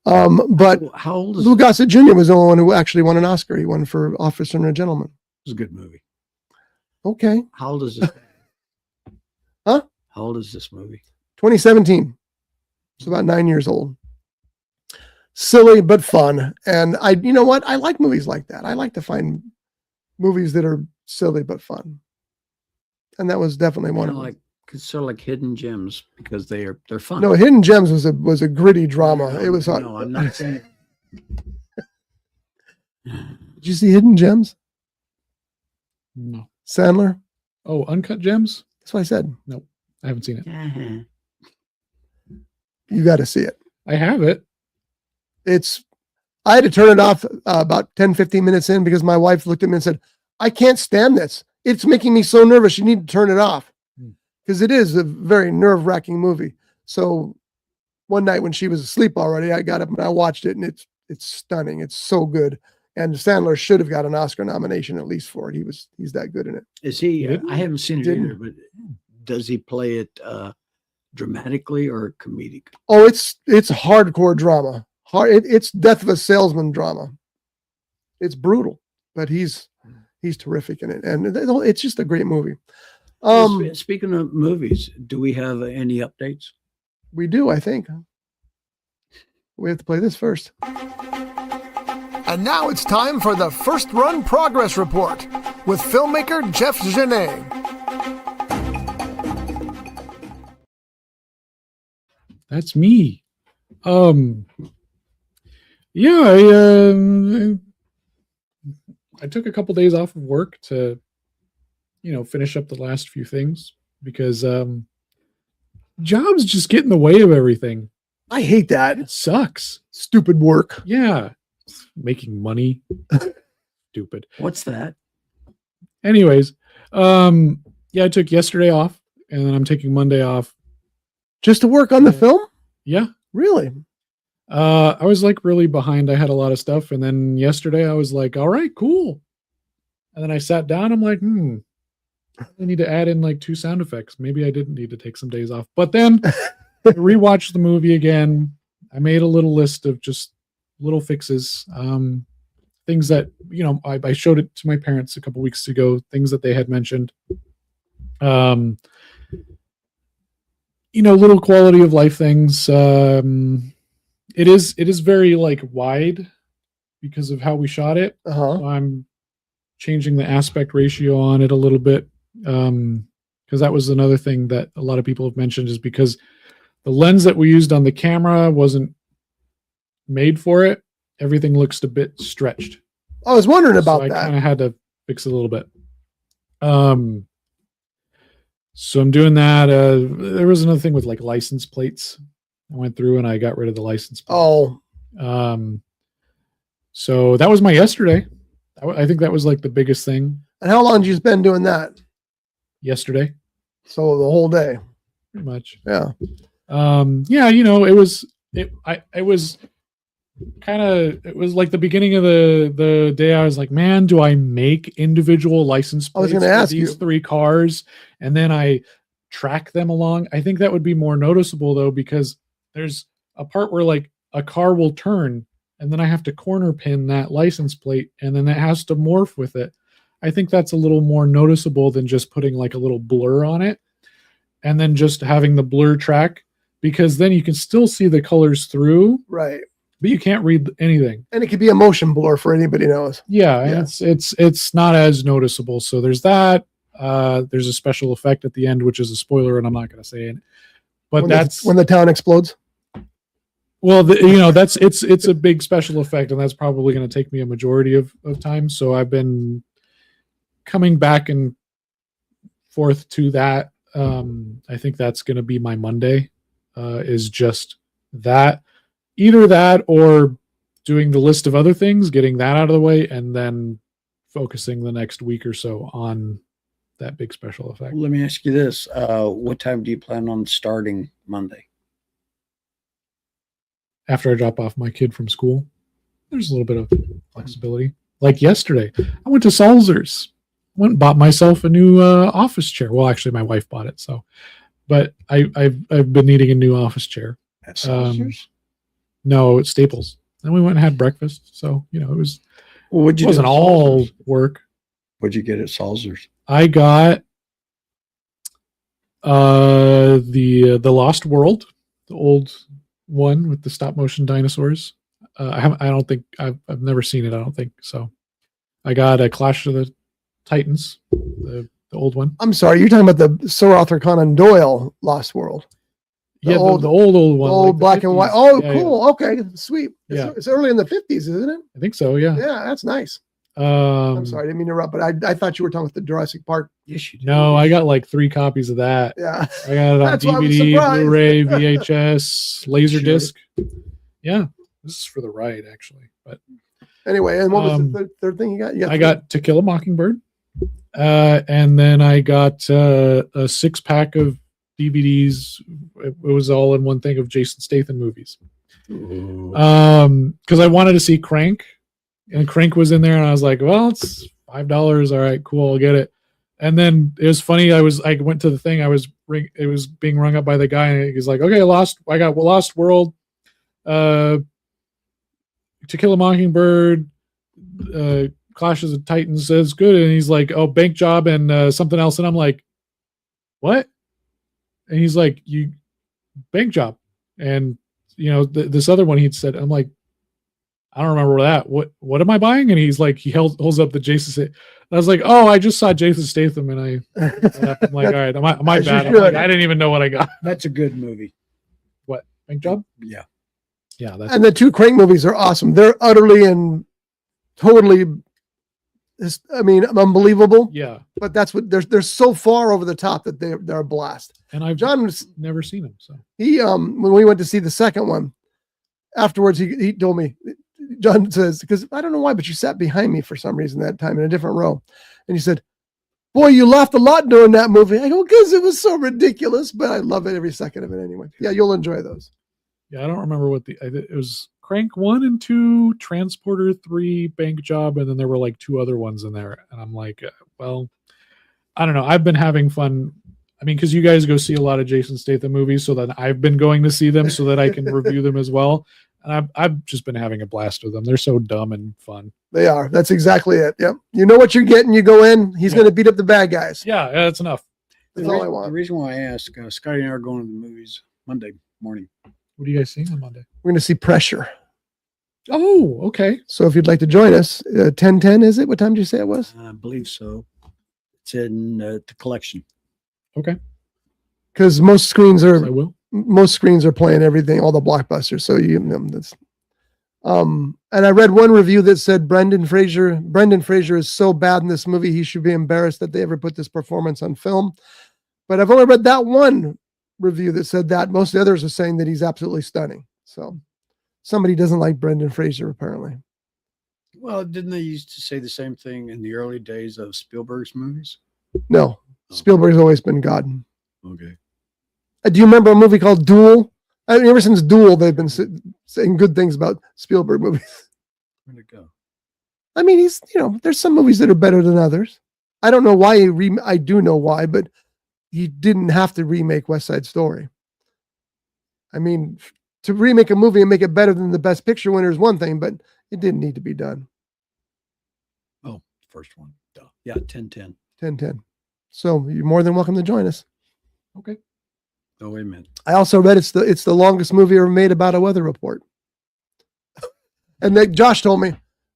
But How old is Lou it? Gossett Jr. was the only one who actually won an Oscar. He won for Officer and a Gentleman. It was a good movie. Okay. How old is this? Huh? How old is this movie? 2017. It's about 9 years old. Silly, but fun. And you know what? I like movies like that. I like to find movies that are silly, but fun. And that was definitely one of them. It's sort of like hidden gems because they're fun. No, Hidden Gems was a gritty drama. It was hard. No, I'm not saying. Did you see Hidden Gems? No. Sandler? Oh, Uncut Gems? That's what I said. I haven't seen it. You got to see it. I have it. I had to turn it off about 10, 15 minutes in because my wife looked at me and said, I can't stand this. It's making me so nervous. You need to turn it off. Because it is a very nerve-wracking movie. So one night when she was asleep already, I got up and I watched it, and it's stunning. It's so good. And Sandler should have got an Oscar nomination at least for it. He's that good in it. Is he? Yeah. I haven't seen it Didn't. either, but does he play it dramatically or comedic? Oh, it's hardcore drama. It's death of a salesman drama. It's brutal, but he's terrific in it, and it's just a great movie. Speaking of movies, do we have any updates? We do, I think. We have to play this first. And now it's time for the First Run Progress Report with filmmaker Jeff Genet. That's me. Yeah, I took a couple days off of work to, finish up the last few things because jobs just get in the way of everything. I hate that. It sucks. Stupid work. Yeah. Making money. Stupid. What's that? Anyways, I took yesterday off and then I'm taking Monday off. Just to work on the film? Yeah. Really? I was like really behind. I had a lot of stuff. And then yesterday I was like, all right, cool. And then I sat down. I'm like, I need to add in like 2 sound effects. Maybe I didn't need to take some days off. But then I rewatched the movie again. I made a little list of just little fixes. Things that, I showed it to my parents a couple weeks ago, things that they had mentioned. Little quality of life things. It is very like wide because of how we shot it. Uh-huh. So I'm changing the aspect ratio on it a little bit. Because that was another thing that a lot of people have mentioned is because the lens that we used on the camera wasn't made for it. Everything looks a bit stretched. I was wondering about I that. kind of had to fix it a little bit. So I'm doing that. There was another thing with like license plates. I went through and I got rid of the license plate. Oh. So that was my yesterday. I think that was like the biggest thing. And how long did you spend doing that? Yesterday. So the whole day. Pretty much. Yeah. It was like the beginning of the day. I was like, man, do I make individual license I was plates gonna for ask these you. 3 cars and then I track them along? I think that would be more noticeable though, because there's a part where like a car will turn and then I have to corner pin that license plate and then that has to morph with it. I think that's a little more noticeable than just putting like a little blur on it and then just having the blur track because then you can still see the colors through, Right. but you can't read anything. And it could be a motion blur for anybody knows. Yeah, Yeah. and it's not as noticeable. So there's that. There's a special effect at the end, which is a spoiler, and I'm not going to say it. But that's when the town explodes. well, that's it's a big special effect, and that's probably going to take me a majority of time. So I've been coming back and forth to that. I think that's going to be my Monday. Is just that, either that or doing the list of other things, getting that out of the way, and then focusing the next week or so on that big special effect. Let me ask you this. What time do you plan on starting Monday? After I drop off my kid from school, there's a little bit of flexibility. Like yesterday, I went to Salzer's, went and bought myself a new office chair. Well, actually, my wife bought it, so. But I've been needing a new office chair. At Salzer's? No, it's Staples. And we went and had breakfast. So, it was Well, what'd it you wasn't do at all Salzer's? work. What'd you get at Salzer's? I got the Lost World, the old one with the stop motion dinosaurs. I've never seen it, I don't think. So I got a Clash of the Titans, the old one. I'm sorry, you're talking about the Sir Arthur Conan Doyle Lost World. The The old old one. old like the black and white. 50s. Oh, Yeah, cool. Okay, sweet. Yeah. It's early in the 50s, isn't it? I think so, yeah. Yeah, that's nice. I'm I'm sorry, I didn't mean to interrupt, but I thought you were talking about the Jurassic Park. Yes, you did. No, I got like 3 copies of that. Yeah. I got it on That's why I was DVD, surprised. Blu-ray, VHS, Laserdisc. Sure. Yeah, this is for the ride, actually. But Anyway, and what was the third thing you got? Yeah, I got To Kill a Mockingbird, and then I got a 6-pack of DVDs. It was all in one thing of Jason Statham movies. Ooh. Because I wanted to see Crank, and Crank was in there, and I was like, well, it's $5. All right, cool, I'll get it. And then it was funny. I went to the thing. It was being rung up by the guy, and he's like, okay, I got Lost World, To Kill a Mockingbird, Clashes of Titans says good, and he's like, oh, Bank Job and something else, and I'm like, what? And he's like, you Bank Job, and this other one he'd said. I'm like, I don't remember that. What am I buying? And he's like, he holds up the Jason Statham. I was like, oh, I just saw Jason Statham, and I'm like, all right, my As you bad. should. I didn't even know what I got. That's a good movie. What, Bank Job? Yeah. Yeah, that's and the 2 Crank movies are awesome. They're utterly and totally, unbelievable. yeah. But that's what they're so far over the top that they're a blast. And I've John's never seen him, so he when we went to see the second one, afterwards he told me, John says, because I don't know why, but you sat behind me for some reason that time in a different row, and he said, boy, you laughed a lot during that movie. I go, because it was so ridiculous, but I love it every second of it anyway. Yeah, you'll enjoy those. yeah, I don't remember what it was. Crank 1 and 2, Transporter 3, Bank Job, and then there were like 2 other ones in there, and I'm like, well, I don't know. I've been having fun. I mean, because you guys go see a lot of Jason Statham movies, so then I've been going to see them so that I can review them as well. And I've just been having a blast with them. They're so dumb and fun. They are. That's exactly it. Yep. You know what you're getting. You go in. He's going to beat up the bad guys. Yeah, that's enough. That's all I The want. reason why I ask, Scotty and I are going to the movies Monday morning. What are you guys seeing on Monday? We're going to see Pressure. Oh, okay. So if you'd like to join us, 10:10 is it? What time did you say it was? I believe so. It's in the collection. Okay. Because most screens I are will. playing everything, all the blockbusters. So that's. And I read one review that said Brendan Fraser is so bad in this movie he should be embarrassed that they ever put this performance on film. But I've only read that one review that said that. Most of the others are saying that he's absolutely stunning. So somebody doesn't like Brendan Fraser apparently. Well, didn't they used to say the same thing in the early days of Spielberg's movies? No, Spielberg's always been God. Okay. Do you remember a movie called Duel? I mean, ever since Duel, they've been saying good things about Spielberg movies. Where'd it go? I mean, he's, there's some movies that are better than others. I don't know why I do know why, but he didn't have to remake West Side Story. I mean, to remake a movie and make it better than the Best Picture winner is one thing, but it didn't need to be done. Oh, first one. Duh. Yeah, 10:10. 10:10. So you're more than welcome to join us. Okay. Oh, wait a minute. I also read it's the longest movie ever made about a weather report. And then Josh told me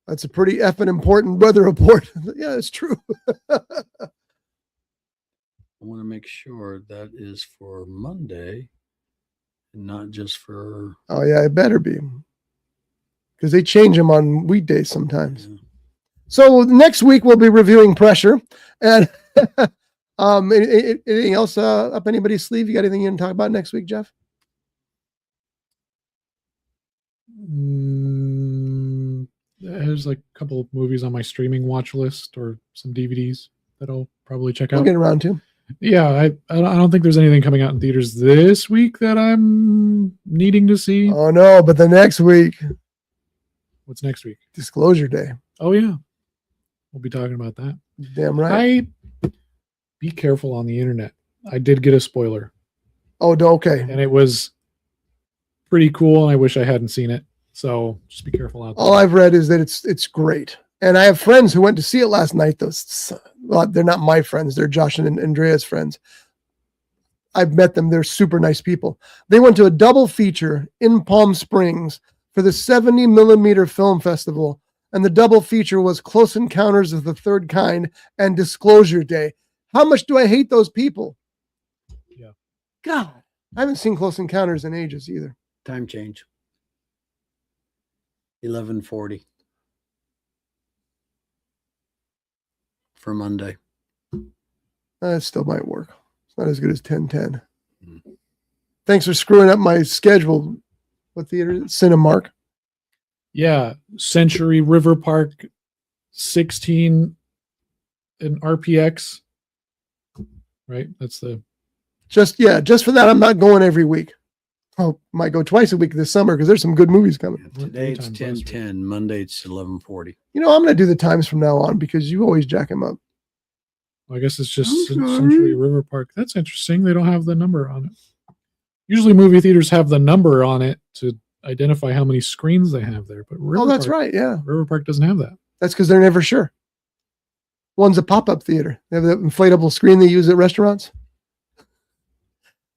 that's a pretty effing important weather report. Yeah, it's true. I want to make sure that is for Monday and not just for. Oh yeah, it better be, because they change them on weekdays sometimes. Yeah. So next week we'll be reviewing Pressure, and anything else up anybody's sleeve? You got anything you can talk about next week, Jeff? There's like a couple of movies on my streaming watch list or some DVDs that I'll probably check We'll out. get around to. Yeah, I don't think there's anything coming out in theaters this week that I'm needing to see. Oh no, but the next week, What's next week? Disclosure Day. Oh yeah, we'll be talking about that. Damn right. Be careful on the internet. I did get a spoiler, Okay. and it was pretty cool, and I wish I hadn't seen it. So just be careful out there. All I've read is that it's great, and I have friends who went to see it last night. Well, they're not my friends; they're Josh and Andrea's friends. I've met them; they're super nice people. They went to a double feature in Palm Springs for the 70mm Film Festival, and the double feature was Close Encounters of the Third Kind and Disclosure Day. How much do I hate those people? Yeah. God, I haven't seen Close Encounters in ages either. Time change. 11:40 for Monday. That still might work. It's not as good as 10:10. Thanks for screwing up my schedule. What theater is it? Cinemark. Yeah, Century River Park, 16 in RPX. Right, that's the. Just for that, I'm not going every week. I might go twice a week this summer because there's some good movies coming. Today it's 10:10. Monday it's 11:40. You know, I'm going to do the times from now on because you always jack them up. Well, I guess it's just I'm sorry. Century River Park. That's interesting. They don't have the number on it. Usually, movie theaters have the number on it to identify how many screens they have there. But River That's Park, right. Yeah, River Park doesn't have that. that's because they're never sure. One's a pop-up theater. They have that inflatable screen they use at restaurants.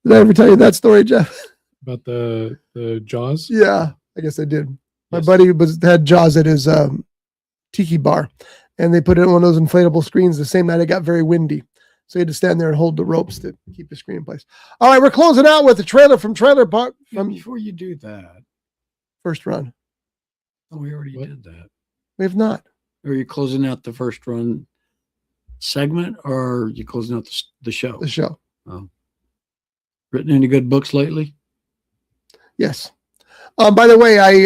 Did I ever tell you that story, Jeff? About the Jaws. Yeah, I guess I did. My Yes. buddy had Jaws at his tiki bar, and they put it on one of those inflatable screens the same night it got very windy. So he had to stand there and hold the ropes to keep the screen in place. All right, we're closing out with the trailer from Trailer Park from Before you do that, First Run. oh, we already What? did that. We have not. Are you closing out the First Run segment, or are you closing out the show? The show. Written any good books lately? Yes. By the way, I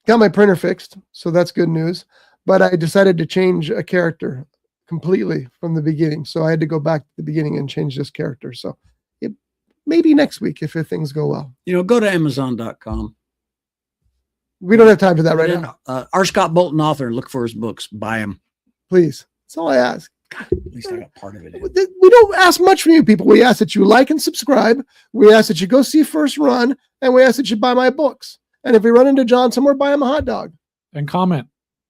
got my printer fixed, so that's good news. But I decided to change a character completely from the beginning. So I had to go back to the beginning and change this character. So maybe next week if things go well. Go to Amazon.com. We don't have time for that right now. R. Scott Bolton author, and look for his books. Buy them. Please. That's all I ask. At least I got part of it in. We don't ask much from you people. We ask that you like and subscribe. We ask that you go see First Run, and we ask that you buy my books. And if we run into John somewhere, buy him a hot dog. And comment.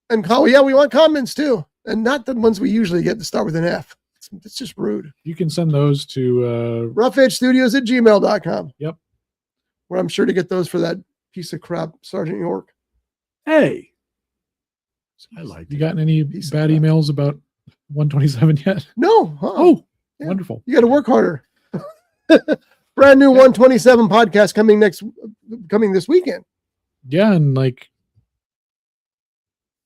And we want comments too. And not the ones we usually get to start with an F. It's just rude. You can send those to roughedgestudios@gmail.com. Yep. Where I'm sure to get those for that piece of crap, Sergeant York. Hey, I like you it. gotten any Piece of bad crap. emails about 127 yet? No. Oh, Yeah. wonderful. You got to work harder. Brand new 127 podcast coming this weekend. Yeah, in like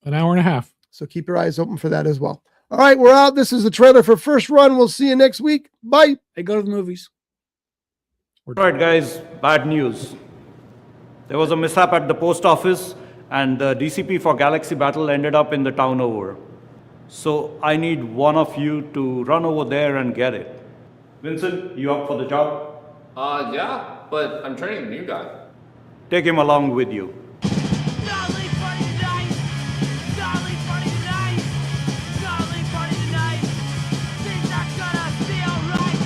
an hour and a half. So keep your eyes open for that as well. All right, we're out. This is the trailer for First Run. We'll see you next week. Bye. Hey, go to the movies. We're All right, guys, bad news. There was a mishap at the post office, and the DCP for Galaxy Battle ended up in the town over. So I need one of you to run over there and get it. Vincent, you up for the job? Yeah, but I'm training the new guy. Take him along with you. Darling party tonight. Darling party tonight. Darling party tonight. Things are gonna be alright.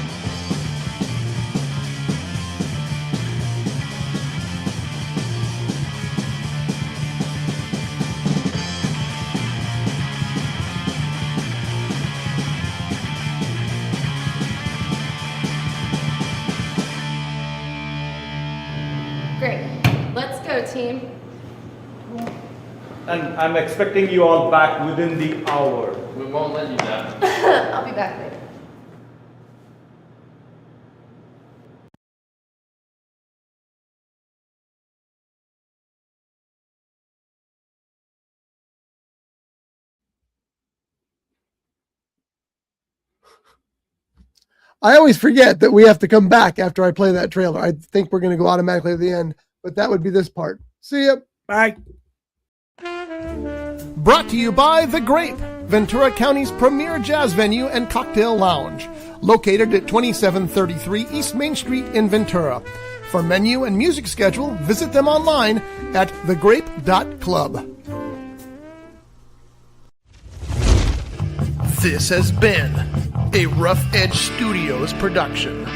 team. And I'm expecting you all back within the hour. We won't let you down. I'll be back later. I always forget that we have to come back after I play that trailer. I think we're going to go automatically to the end, but that would be this part. See ya. Bye. Brought to you by The Grape, Ventura County's premier jazz venue and cocktail lounge, located at 2733 East Main Street in Ventura. For menu and music schedule, visit them online at thegrape.club. This has been a Rough Edge Studios production.